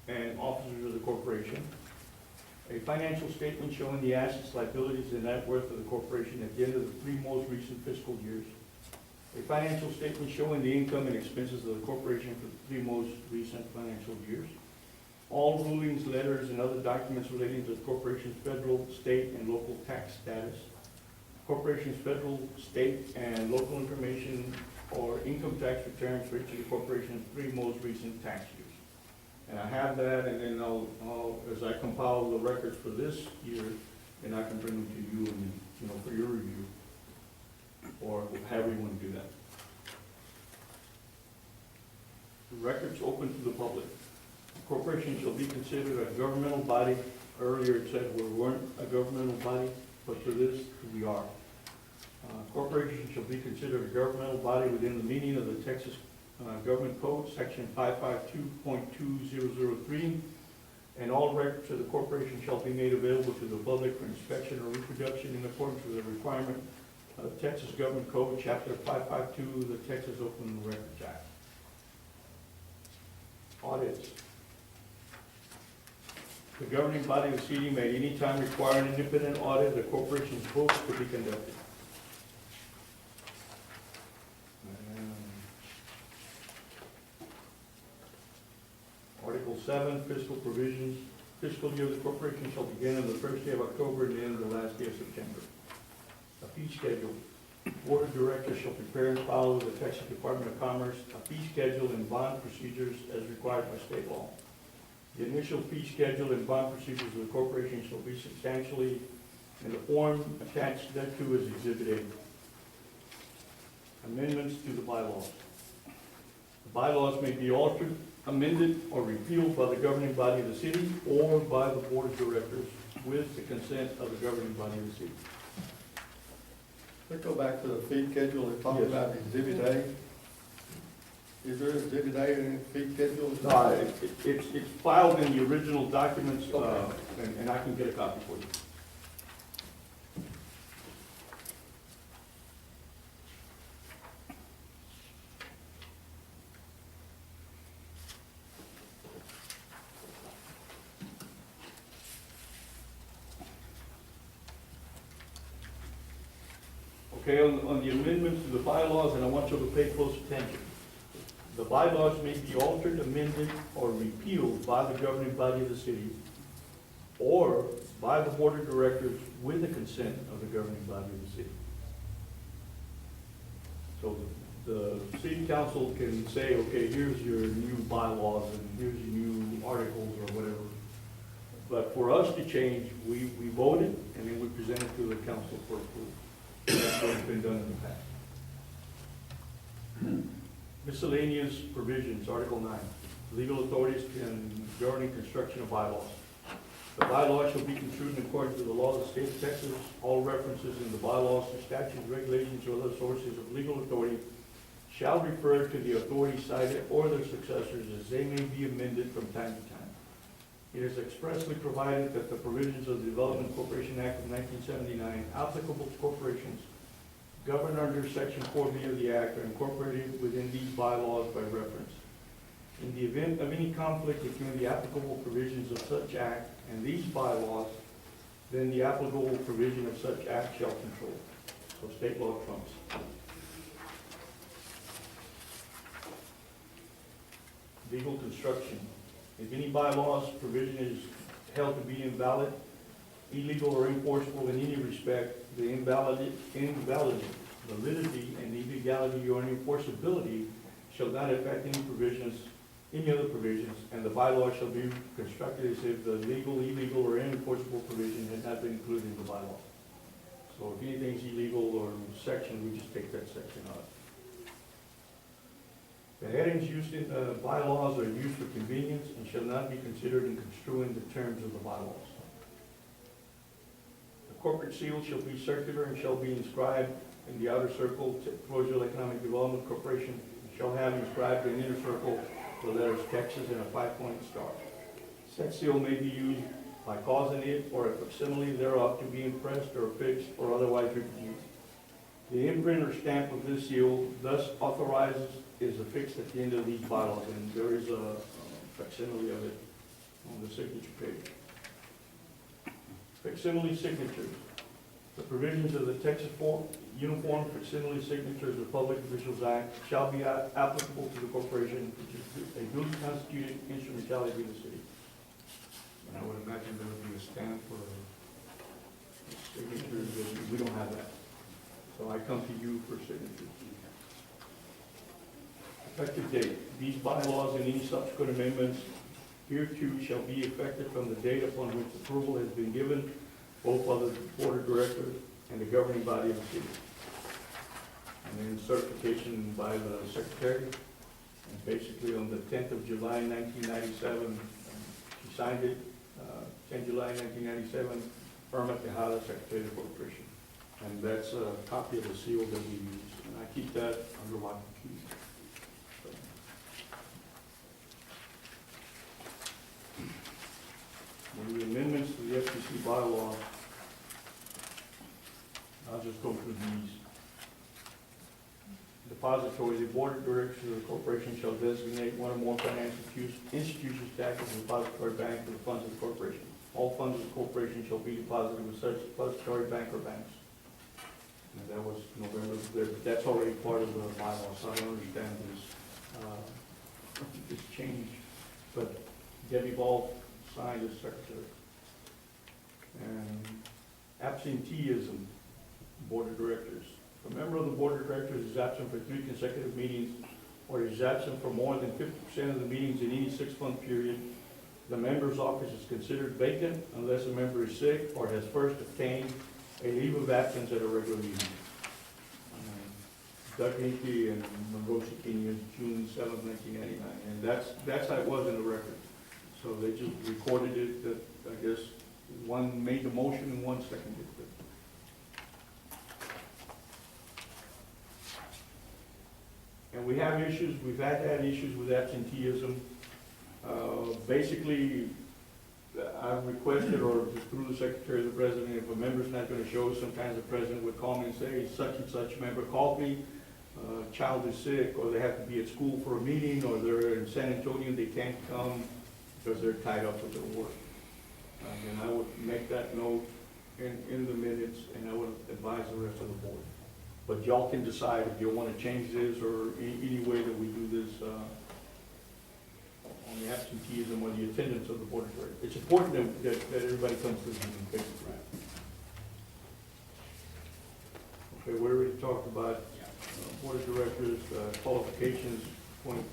and officers of the corporation, a financial statement showing the assets, liabilities, and net worth of the corporation at the end of the 3 most recent fiscal years, a financial statement showing the income and expenses of the corporation for the 3 most recent financial years, all rulings, letters, and other documents relating to the corporation's federal, state, and local tax status, corporation's federal, state, and local information or income tax returns for each of the corporation's 3 most recent tax years. And I have that, and then as I compile the records for this year, then I can bring them to you and, for your review, or however you want to do that. The records open to the public. Corporation shall be considered a governmental body. Earlier it said we weren't a governmental body, but for this, we are. Corporation shall be considered a governmental body within the meaning of the Texas Government Code, section 552.2003, and all records of the corporation shall be made available to the public for inspection or reproduction in accordance with the requirement of Texas Government Code, chapter 552, the Texas Open Records Act. Audits. The governing body of the city may at any time require an independent audit of the corporation's books to be conducted. Article 7, fiscal provisions. Fiscal year of the corporation shall begin on the first day of October and end on the last day of September. A fee schedule. Board of Directors shall prepare and file with the Texas Department of Commerce a fee schedule and bond procedures as required by state law. The initial fee schedule and bond procedures of the corporation shall be substantially in the form attached thereto as Exhibit A. Amendments to the bylaws. The bylaws may be altered, amended, or repealed by the governing body of the city or by the board of directors with the consent of the governing body of the city. Let's go back to the fee schedule and talk Yes. about Exhibit A. Is there Exhibit A in the fee schedule? It's filed in the original documents, Okay. and I can get a copy for you. Okay, on the amendments to the bylaws, and I want you to pay close attention. The bylaws may be altered, amended, or repealed by the governing body of the city or by the board of directors with the consent of the governing body of the city. So the city council can say, okay, here's your new bylaws and here's your new articles or whatever. But for us to change, we vote it and then we present it to the council for approval. That's what's been done in the past. Miscellaneous provisions, Article 9. Legal authorities can govern construction of bylaws. The bylaws shall be construed in accordance with the laws of the state of Texas. All references in the bylaws to statutes, regulations, or other sources of legal authority shall refer to the authority cited or their successors as they may be amended from time to time. It is expressly provided that the provisions of the Development Corporation Act of 1979 applicable to corporations governed under Section 4B of the Act are incorporated within these bylaws by reference. In the event of any conflict between the applicable provisions of such act and these bylaws, then the applicable provision of such act shall control. So state law trumps. Legal construction. If any bylaws provision is held to be invalid, illegal, or enforceable in any respect, the invalidity, validity, and illegality or enforceability shall not affect any other provisions, and the bylaw shall be constructed as if the legal, illegal, or unenforceable provision had not been included in the bylaw. So if anything's illegal or section, we just take that section out. The headings used in bylaws are used for convenience and shall not be considered in construing the terms of the bylaws. The corporate seal shall be circular and shall be inscribed in the outer circle, Floresville Economic Development Corporation, and shall have inscribed in the inner circle the letters Texas and a 5-pointed star. Said seal may be used by causing it or a facsimile thereof to be impressed or affixed or otherwise reproduced. The imprint or stamp of this seal thus authorizes is affixed at the end of these bylaws, and there is a facsimile of it on the signature page. Facsimile signatures. The provisions of the Texas Uniform Facsimile Signatures of Public Officials Act shall be applicable to the corporation, which is a duly constituted instrumentality of the city. And I would imagine there would be a stamp or a signature, we don't have that. So I come to you for signatures. Effective date. These bylaws and any subsequent amendments hereto shall be effective from the date upon which approval has been given, both by the Board of Directors and the governing body of the city. And then certification by the Secretary. And basically on the 10th of July, 1997, she signed it, 10 July 1997, Irma Tejada, Secretary of the Corporation. And that's a copy of the seal that we use. And I keep that under lock and key. The amendments to the FCC bylaw, I'll just go through these. Depository, the Board of Directors of the corporation shall designate one or more financial institutions to act as a depository bank for the funds of the corporation. All funds of the corporation shall be deposited with such depository bank or banks. And that was November, that's already part of the bylaw, so I don't understand this change. But Debbie Ball signed as secretary. And absenteeism, Board of Directors. A member of the Board of Directors is absent for 3 consecutive meetings or is absent for more than 50% of the meetings in any 6-month period. The member's office is considered vacant unless a member is sick or has first obtained a leave of absence at a regular meeting. Doug Hinckley and Monroe Chiquini, June 7th, 1999. And that's how it was in the record. So they just recorded it that, I guess, one made the motion and one seconded it. And we have issues, we've had issues with absenteeism. Basically, I've requested, or through the Secretary of the President, if a member's not going to show, sometimes the President would call me and say, such and such member called me, child is sick, or they have to be at school for a meeting, or they're in San Antonio, they can't come because they're tied up with their work. And I would make that note in the minutes, and I would advise the rest of the board. But y'all can decide if you want to change this or any way that we do this on the absenteeism or the attendance of the board of directors. It's important that everybody comes to the meeting, basically. Okay, we already talked about board of directors qualifications, point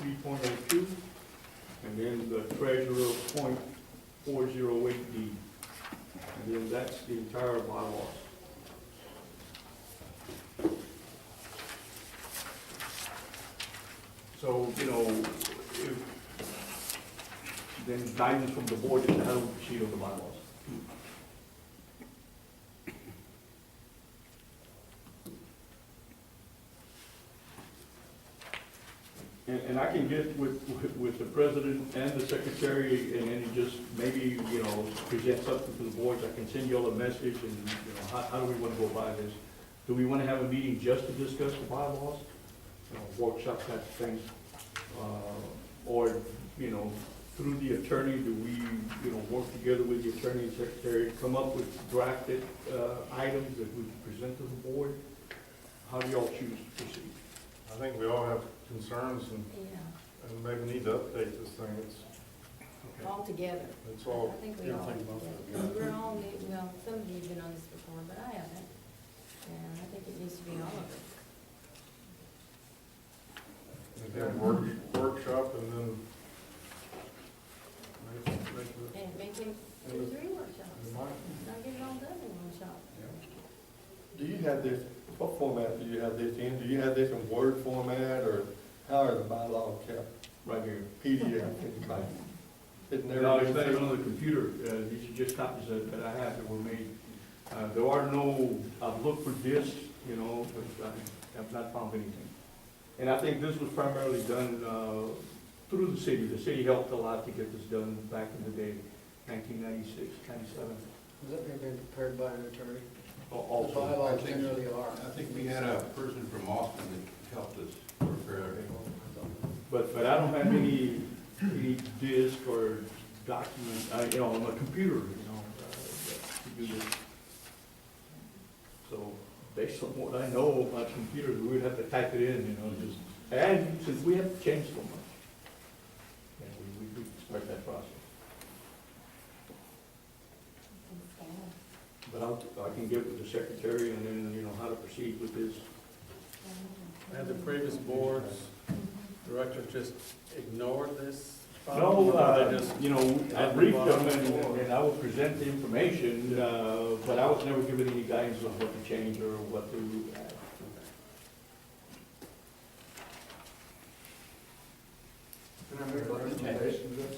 3.02, and then the treasurer, point 408D. And then that's the entire bylaws. So, you know, if, then guidance from the board is how to proceed on the bylaws. And I can get with the president and the secretary, and then just maybe, you know, present something to the boards. I can send you all a message, and, you know, how do we want to go by this? Do we want to have a meeting just to discuss the bylaws? You know, workshop type of thing? Or, you know, through the attorney, do we, you know, work together with the attorney and secretary, come up with drafted items that we can present to the board? How do y'all choose to proceed? I think we all have concerns Yeah, and maybe need to update this thing. all together. It's all, I think we all together. We're all new, well, some of you have been on this before, but I haven't. And I think it needs to be all of us. again, workshop and then make And make it 2 or 3 workshops. Not get it all done in one shot. Do you have this, what format do you have this in? Do you have this in Word format, or how are the bylaws kept? Right here. PDF? It's never No, it's been not even saved? on the computer. These are just copies that I have that were made. There are no, I've looked for discs, you know, but I have not found anything. And I think this was primarily done through the city. The city helped a lot to get this done back in the day, 1996, 97. Has that been prepared by an attorney? The Also, bylaws I think- generally are. I think we had a person from Austin that helped us prepare it. but I don't have any disc or document, you know, on a computer, you know, to do this. So based on what I know about computers, we would have to type it in, you know, just, and since we have changed so much, yeah, we could start that process. But I can get with the secretary and then, you know, how to proceed with this. Had the previous board's director just ignored this? No, Or they just- you know, I briefed them and I would present the information, but I was never given any guidance on what to change or what to add. Can I make a recommendation to this?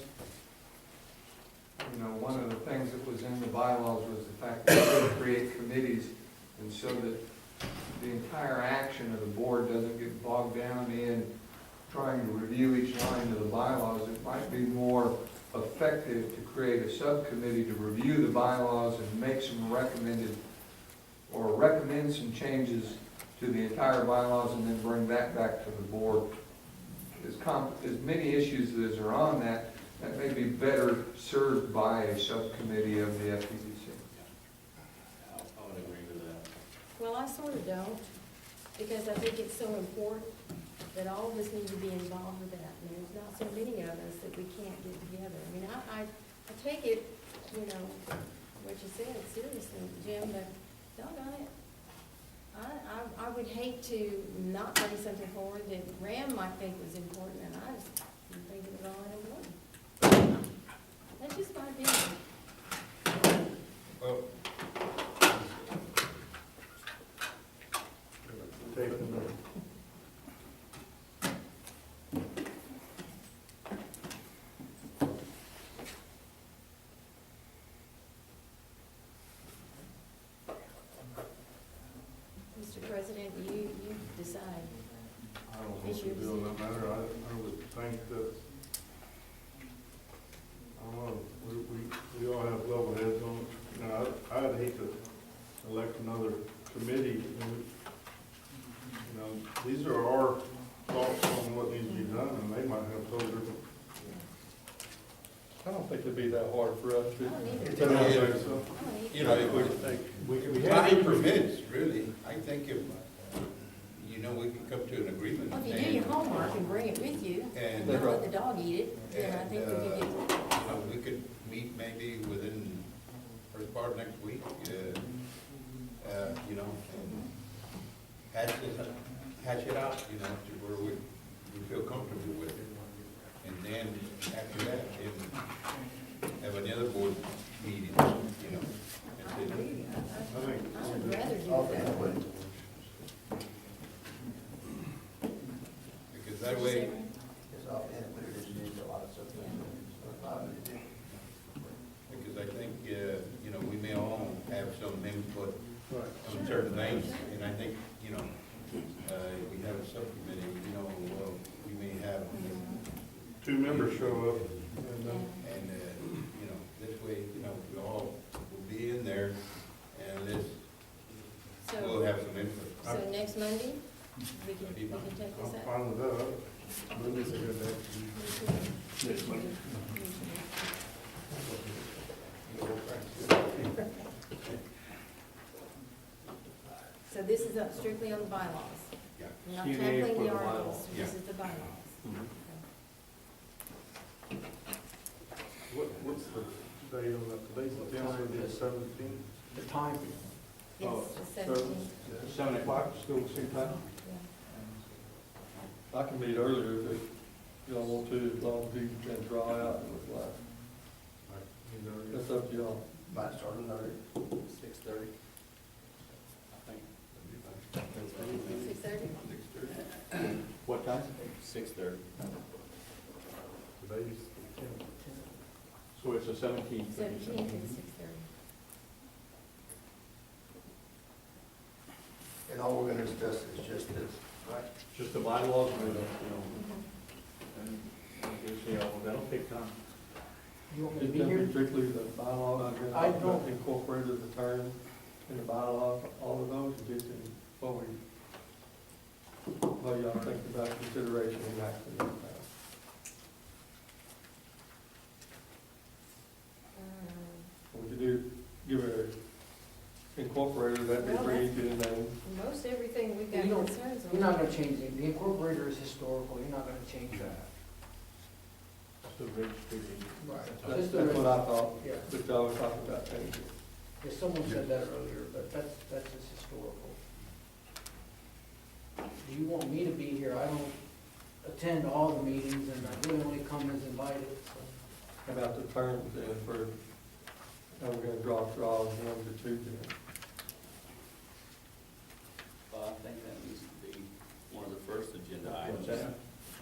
You know, one of the things that was in the bylaws was the fact that we could create committees, and so that the entire action of the board doesn't get bogged down in trying to review each line of the bylaws. It might be more effective to create a subcommittee to review the bylaws and make some recommend some changes to the entire bylaws, and then bring that back to the board. As many issues as are on that may be better served by a subcommittee of the FPDC. I would agree with that. Well, I sort of don't, because I think it's so important that all of us need to be involved with that. And there's not so many of us that we can't get together. I mean, I take it, you know, what you said seriously, Jim, but doggone it. I would hate to not bring something forward that Ram might think was important, and I just didn't think it was all that important. That's just my opinion. Well, take them. Mr. President, you decide. I don't know what to do in that matter. I would think that, I don't know, we all have level heads on it. You know, I'd hate to elect another committee. You know, these are our thoughts on what needs to be done, and they might have totally different. I don't think it'd be that hard for us I don't to. either. I don't Yeah. think so. I don't either. you know, if We we, have time permits, really, I think if, you know, we can come to an agreement. Well, if you do your homework and bring it with you, And, and not let the dog eat it, then I think we could get. you know, we could meet maybe within first part of next week, you know, and hatch it out, you know, to where we feel comfortable with it. And then after that, have another board meeting, you know. I and then- agree. I think. I would rather do it that way. Because that way, certain things, and I think, you know, we have a subcommittee, you know, well, we may have, 2 members show up. and, you know, this way, you know, we all will be in there, and this, we'll So, have some input. so next Monday, we can take I'm this up? fine with that. Monday's a good day. Next Monday. So this is up strictly on the bylaws? Yeah. We're not CNA tackling for the the articles, bylaws. this Yeah. is the bylaws. What's the date on that? Today's the 10th, the 17th? The time, Yes, Oh, the 17th, 7 o'clock, still the same time? yeah. I can meet earlier if y'all want to, as long as you can draw out and look like. That's up to y'all. Might start another. 6:30? I think. 6:30? 6:30. What time? 6:30. Today's the 10th. So it's the 17th. 17th and 6:30. And all we're gonna discuss is just this, right? Just the bylaws, you know, and that'll take time. you want me to Is be that here? strictly the bylaws, I don't- incorporated the term in the bylaws, all of those, or just in what we, what y'all think about consideration and action? We could do, give a incorporated, that Well, be bring to the name. Most everything we've got You don't- concerns on. You're not gonna change it, the incorporator is historical, you're not gonna change that. The registered agent. Right. That's what I thought, Yeah, but y'all were talking about changing. yeah, someone said that earlier, but that's just historical. Do you want me to be here? I don't attend all the meetings, and I really only come as invited, so. How about the terms then for, and we're gonna draw straws, 1 to 2 then. Well, I think that needs to be one of the first agenda What's items. that?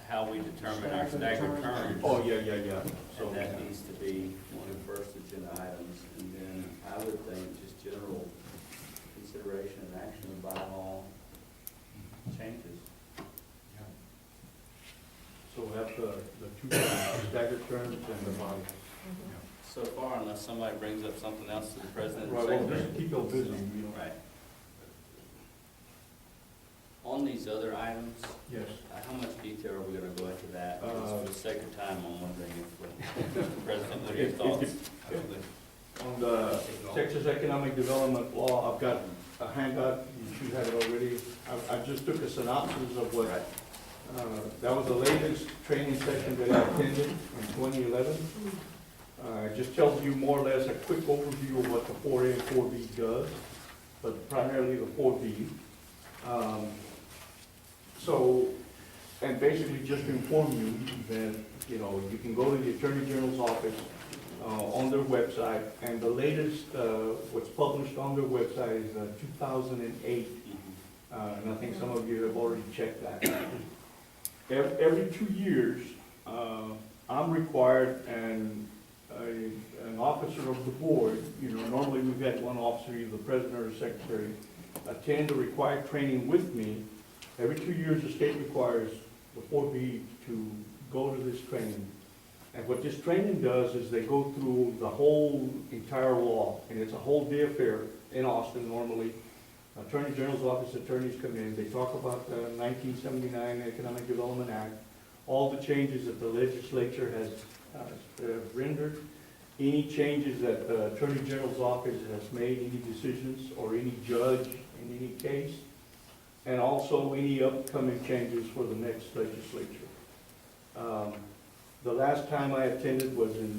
How we determine our staggered terms. Oh, yeah. So, And that needs to be one of the first agenda items. And then I would think just general consideration and action of bylaw changes. so we have the 2 staggered terms and the body. So far, unless somebody brings up something else to the president Right, and well, secretary. just keep them busy, you know. Right. On these other items, Yes. how much detail are we gonna go into that? Just for the sake of time, I'm wondering if, Mr. President, what are your thoughts? On the Texas Economic Development Law, I've got a handout, you should have it already. I just took a synopsis of what, that was the latest training session that I attended in 2011. It just tells you more or less a quick overview of what the 4A and 4B does, but primarily the 4B. So, and basically just to inform you that, you know, you can go to the Attorney General's office on their website, and the latest, what's published on their website is 2008, and I think some of you have already checked that. Every 2 years, I'm required, and an officer of the board, you know, normally we've had one officer, either the president or the secretary, attend the required training with me. Every 2 years, the state requires the 4B to go to this training. And what this training does is they go through the whole entire law, and it's a whole day affair in Austin normally. Attorney General's office attorneys come in, they talk about the 1979 Economic Development Act, all the changes that the legislature has rendered, any changes that the Attorney General's office has made, any decisions, or any judge in any case, and also any upcoming changes for the next legislature. The last time I attended was in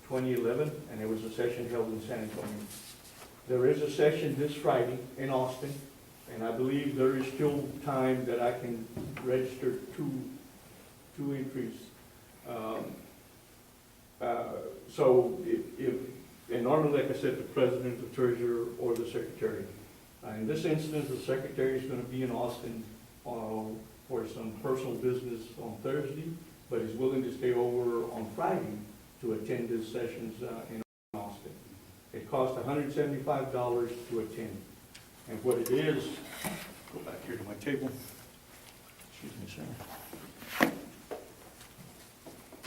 2011, and it was a session held in San Antonio. There is a session this Friday in Austin, and I believe there is still time that I can register two entries. So and normally, like I said, the president, the treasurer, or the secretary. In this instance, the secretary is going to be in Austin for some personal business on Thursday, but is willing to stay over on Friday to attend his sessions in Austin. It costs $175 to attend. And what it is, go back here to my table. Excuse me, sir.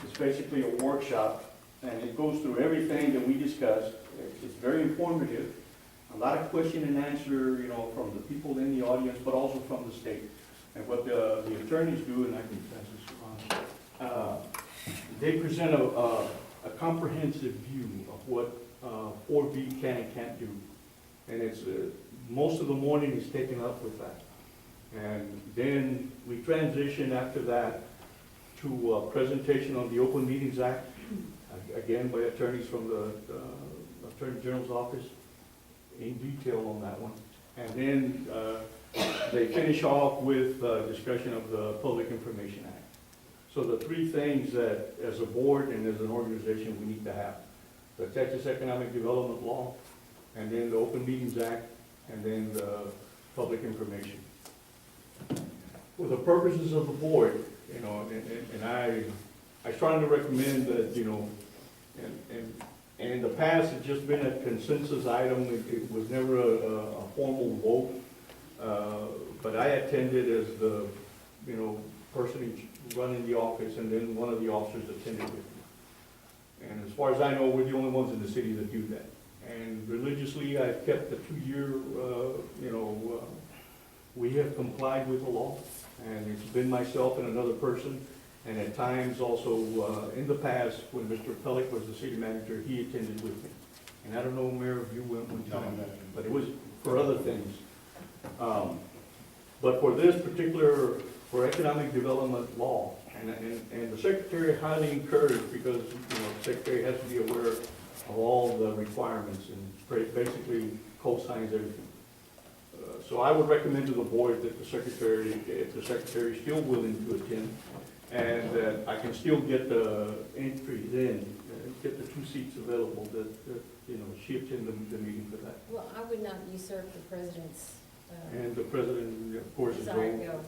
It's basically a workshop, and it goes through everything that we discussed. It's very informative. A lot of question and answer, from the people in the audience, but also from the state. And what the attorneys do, and I can pass this around, they present a comprehensive view of what 4B can and can't do. And it's, most of the morning is taken up with that. And then we transition after that to a presentation on the Open Meetings Act, again by attorneys from the Attorney General's office, in detail on that one. And then they finish off with discussion of the Public Information Act. So the three things that, as a board and as an organization, we need to have: the Texas Economic Development Law, and then the Open Meetings Act, and then the Public Information. For the purposes of the board, and I strongly recommend that, and in the past, it's just been a consensus item. It was never a formal vote. But I attended as the, person running the office, and then one of the officers attended with me. And as far as I know, we're the only ones in the city that do that. And religiously, I've kept the 2-year, we have complied with the law. And it's been myself and another person. And at times also, in the past, when Mr. Pellick was the city manager, he attended with me. And I don't know, Mayor, if you went one time, but it was for other things. But for this particular, for economic development law, and the secretary highly encouraged, because, the secretary has to be aware of all the requirements and basically co-signs everything. So I would recommend to the board that the secretary, if the secretary is still willing to attend, and that I can still get the entries in, get the 2 seats available, that she attend the meeting for that. Well, I would not usurp the president's And the president, of course, is desire to going. go.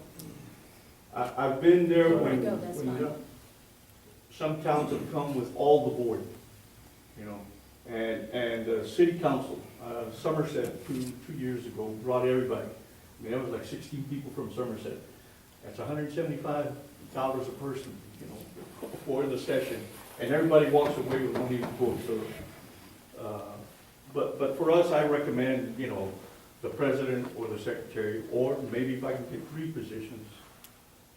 I've been there If you when, wanna go, that's fine. some towns have come with all the board, and city council, Somerset, 2 years ago, brought everybody. I mean, it was like 16 people from Somerset. That's $175 a person, for the session, and everybody walks away with money to vote. So, but for us, I recommend, the president or the secretary, or maybe if I can get 3 positions,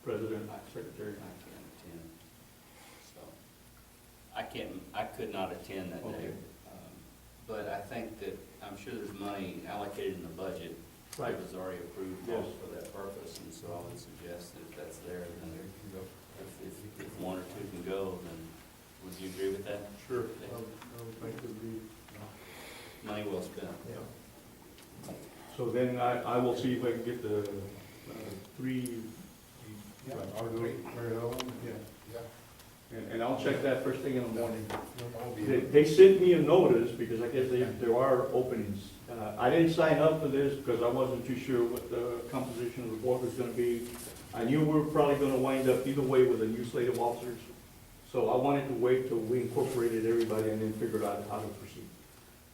president, secretary. I can't attend. So, I could not attend that day. Okay. But I think that, I'm sure there's money allocated in the budget. Right. It was already approved Yes. for that purpose, and so I would suggest that if that's there, then if 1 or 2 can go, then would you agree with that? Sure. I would think it'd be, Money well spent. So then I will see if I can get the 3, I'll go with Mary Ellen. and I'll check that first thing in the morning. I'll be- They sent me a notice, because I guess there are openings. I didn't sign up for this because I wasn't too sure what the composition of the board was gonna be. I knew we were probably gonna wind up either way with a new slate of officers. So I wanted to wait till we incorporated everybody and then figured out how to proceed.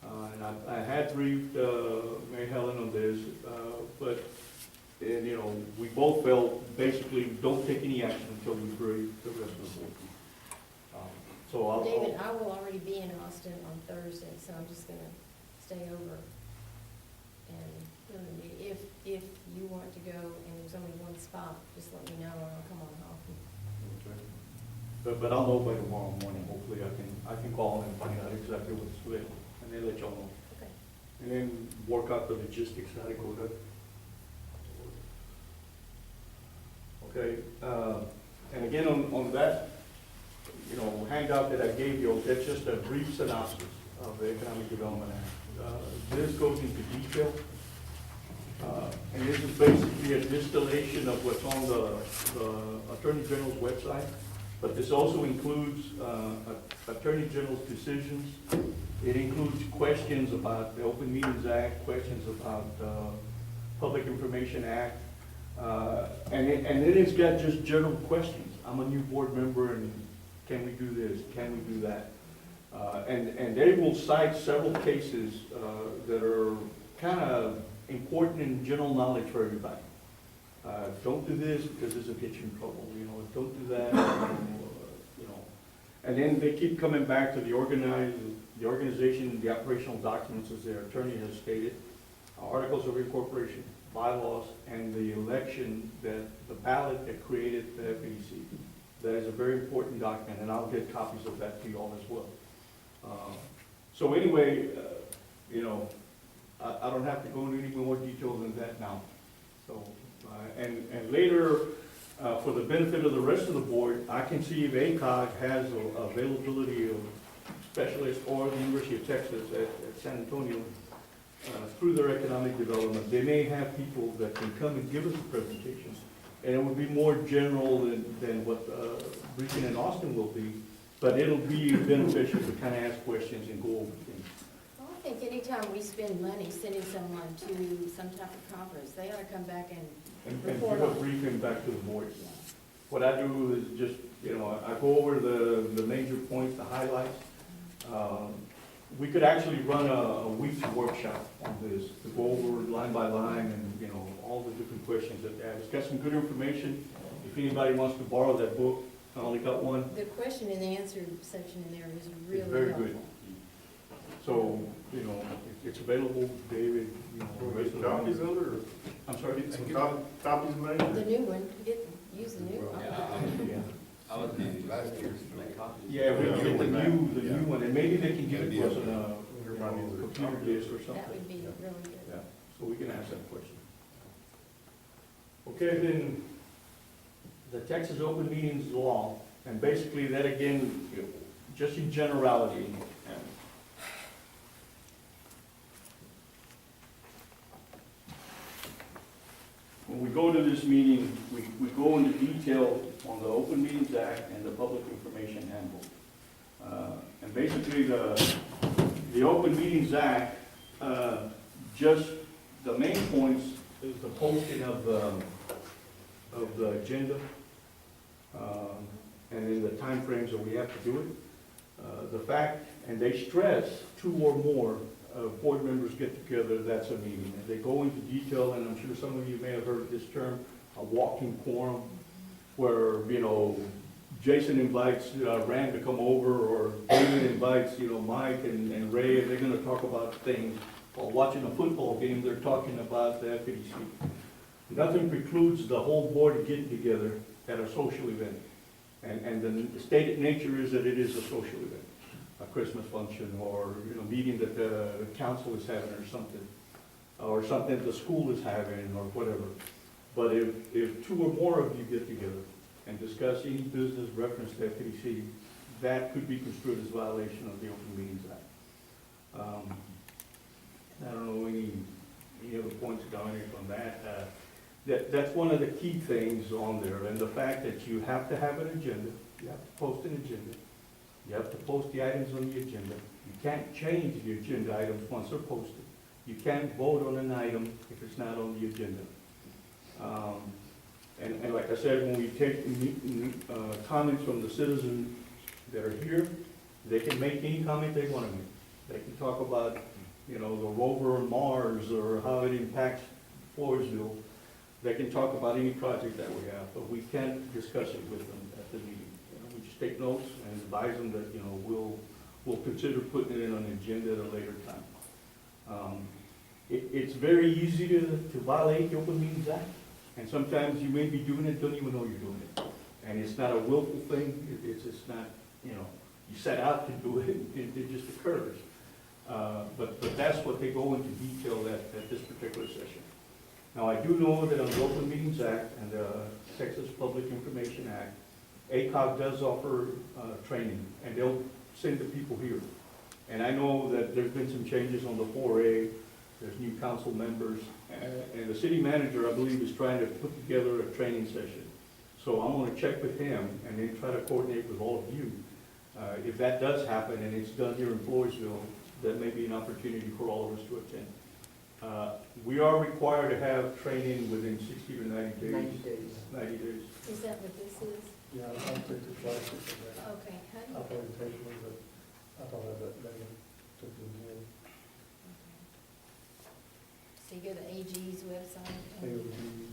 And I had briefed Mary Helen on this, but, we both felt, basically, don't take any action until we brief the rest of the board. So I'll. David, I will already be in Austin on Thursday, so I'm just gonna stay over. And if you want to go and there's only 1 spot, just let me know and I'll come on off. But I'll know by tomorrow morning, hopefully I can call and find out exactly what's available, and then let y'all know. Okay. And then work out the logistics, how to go to. Okay, and again, on that, handout that I gave you, that's just a brief synopsis of the Economic Development Act. This goes into detail, and this is basically a distillation of what's on the Attorney General's website, but this also includes Attorney General's decisions. It includes questions about the Open Meetings Act, questions about the Public Information Act, and then it's got just general questions. I'm a new board member, and can we do this? Can we do that? And they will cite several cases that are kind of important and general knowledge for everybody. Don't do this because this will get you in trouble, you know, don't do that, you know. And then they keep coming back to the organization, the operational documents, as their attorney has stated, articles of incorporation, bylaws, and the election, that the ballot that created the FEDC. That is a very important document, and I'll get copies of that to you all as well. So anyway, you know, I don't have to go into any more detail than that now. So, and later, for the benefit of the rest of the board, I can see if ACOG has availability of specialists, or the University of Texas at San Antonio, through their economic development. They may have people that can come and give us a presentation. And it would be more general than what Beacon and Austin will be, but it'll be beneficial to kind of ask questions and go over things. Well, I think anytime we spend money sending someone to some type of conference, they ought to come back and And report give a on it. briefing back to the board. Yeah. What I do is just, you know, I go over the major points, the highlights. We could actually run a week's workshop on this, to go over line by line and, you know, all the different questions that they have. It's got some good information. If anybody wants to borrow that book, I only got one. The question and answer section in there is really very helpful. good. So, you know, it's available, David, you know. the rest of the- Copies of it, or I'm sorry? get some copies made? The new one, use the new one. Yeah. I would do last year's make copies. Yeah, we get the new one, and maybe they can give it to us on a, Everybody needs a computer copy. disk or That something. would be really good. Yeah, so we can ask that question. Okay, then, the Texas Open Meetings Law, and basically that again, just in generality. When we go to this meeting, we go into detail on the Open Meetings Act and the Public Information Handbook. And basically, the Open Meetings Act, just the main points is the posting of the agenda, and then the timeframes that we have to do it. The fact, and they stress 2 or more board members get together, that's a meeting. And they go into detail, and I'm sure some of you may have heard this term, a walking quorum, where, you know, Jason invites Rand to come over, or David invites, you know, Mike and Ray, and they're gonna talk about things. While watching a football game, they're talking about the FEDC. Nothing precludes the whole board getting together at a social event. And the stated nature is that it is a social event, a Christmas function, or, you know, meeting that the council is having, or something that the school is having, or whatever. But if 2 or more of you get together and discuss any business reference to FEDC, that could be construed as violation of the Open Meetings Act. I don't know any other points, Dominic, on that. That's one of the key things on there, and the fact that you have to have an agenda, you have to post an agenda, you have to post the items on the agenda. You can't change the agenda items once they're posted. You can't vote on an item if it's not on the agenda. And like I said, when we take comments from the citizens that are here, they can make any comment they want to make. They can talk about, you know, the rover on Mars, or how it impacts Floresville. They can talk about any project that we have, but we can't discuss it with them at the meeting. You know, we just take notes and advise them that, you know, we'll consider putting it in an agenda at a later time. It's very easy to violate the Open Meetings Act, and sometimes you may be doing it, don't even know you're doing it. And it's not a willful thing, it's just not, you know, you set out to do it, it just occurs. But that's what they go into detail at this particular session. Now, I do know that under the Open Meetings Act and the Texas Public Information Act, ACOG does offer training, and they'll send the people here. And I know that there's been some changes on the 4A, there's new council members, and the city manager, I believe, is trying to put together a training session. So I'm gonna check with him and then try to coordinate with all of you. If that does happen and it's done here in Floresville, that may be an opportunity for all of us to attend. We are required to have training within 60 to 90 days. 90 days. 90 days. Is that what this is? Yeah, I'll take the classes for that. Okay, how do you? I'll probably take one, but I thought I bet Megan took them in. So So you go to AG's website. And it would be-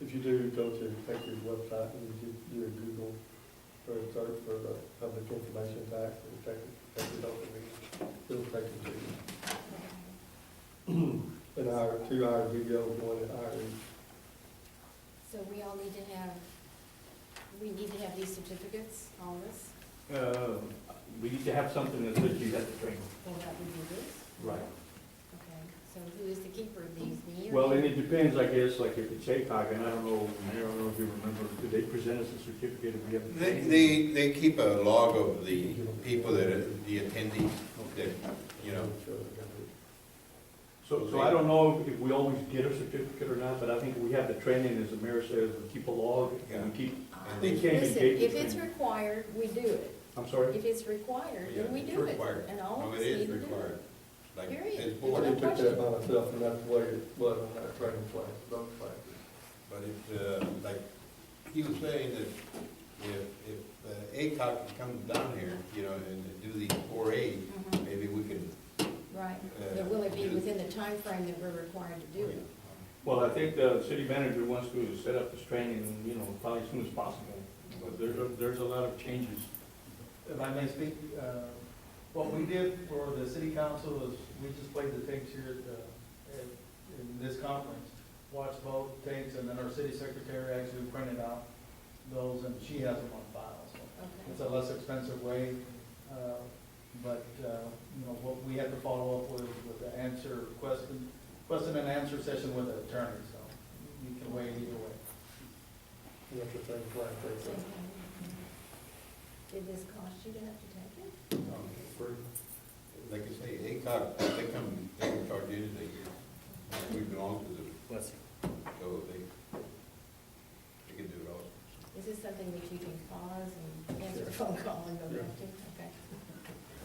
If you do go to Texas website and you do a Google or a search for the public information tax, it'll take you to an hour, 2 hour video, 1 hour each. So we all need to have, these certificates, all this, We need to have something that says you had the training. well, that we do this? Right. Okay, so who is the keeper of these, me or Well, and you? it depends, I guess, like if it's ACOG, and I don't know if you remember, do they present us a certificate if we have the training? They keep a log of the people that, the attendees, that, you know, So I don't know if we always get a certificate or not, but I think we have the training, as the mayor says, we keep a log, and we keep, and they they- can't Listen, engage. if it's required, we do it. I'm sorry? If it's required, then we it's do it. required. And all No, of it us is need to do required. it. Like, Period. this I board, No took that question. by myself, and that's the way it was on that training class, those classes. but it's, like, he was saying that if ACOG comes down here, you know, and do the 4A, Mhm. maybe we can. Right, but will it be within the time frame that we're required to do it? Well, I think the city manager wants to set up this training, you know, probably as soon as possible, but there's a lot of changes. If I may speak, what we did for the city council is we just played the tapes here in this conference, watched both tapes, and then our city secretary actually printed out those, and she has them on file, so Okay. it's a less expensive way. But, you know, what we had to follow up with the question and answer session with the attorney, so you can weigh either way. You have to take class, they Same say. thing. Did this cost you to have to take it? Like I say, ACOG, they can charge anything. We belong to them, Bless you. so they can do it all. Is this something that you can pause and answer a phone call and go back to? Okay.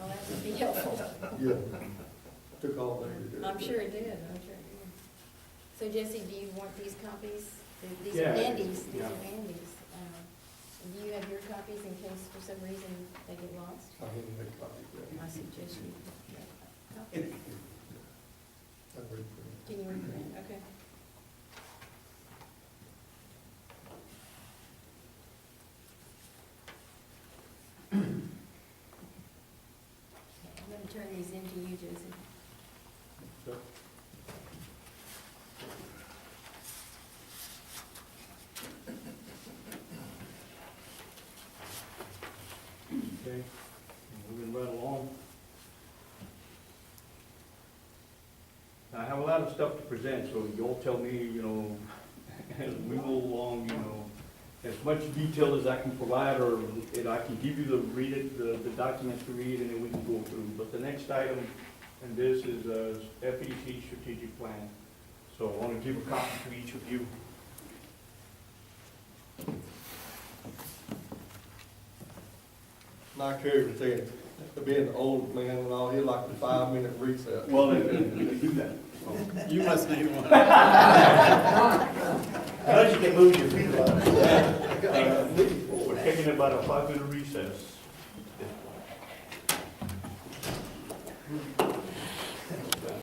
Well, that would be helpful. Yeah. Took all day to do it. I'm sure it did, I'm sure it did. So Jesse, do you want these copies? These are Yeah. Andy's, these Yeah. are Andy's. Do you have your copies in case for some reason they get lost? I didn't make copies of it. I suggest you get a copy. I read through it. Can you reprint? Okay. I'm gonna turn these into you, Jesse. Okay, moving right along. I have a lot of stuff to present, so you'll tell me, you know, as we go along, you know, as much detail as I can provide, or if I can give you the documents to read, and then we can go through. But the next item, and this is FEC strategic plan. So I want to give a copy to each of you. Like Kerry was saying, being an old man and all, he liked the 5-minute recess. Well, we can do that. You must need one. As you can move your feet a lot. We're taking about a 5-minute recess.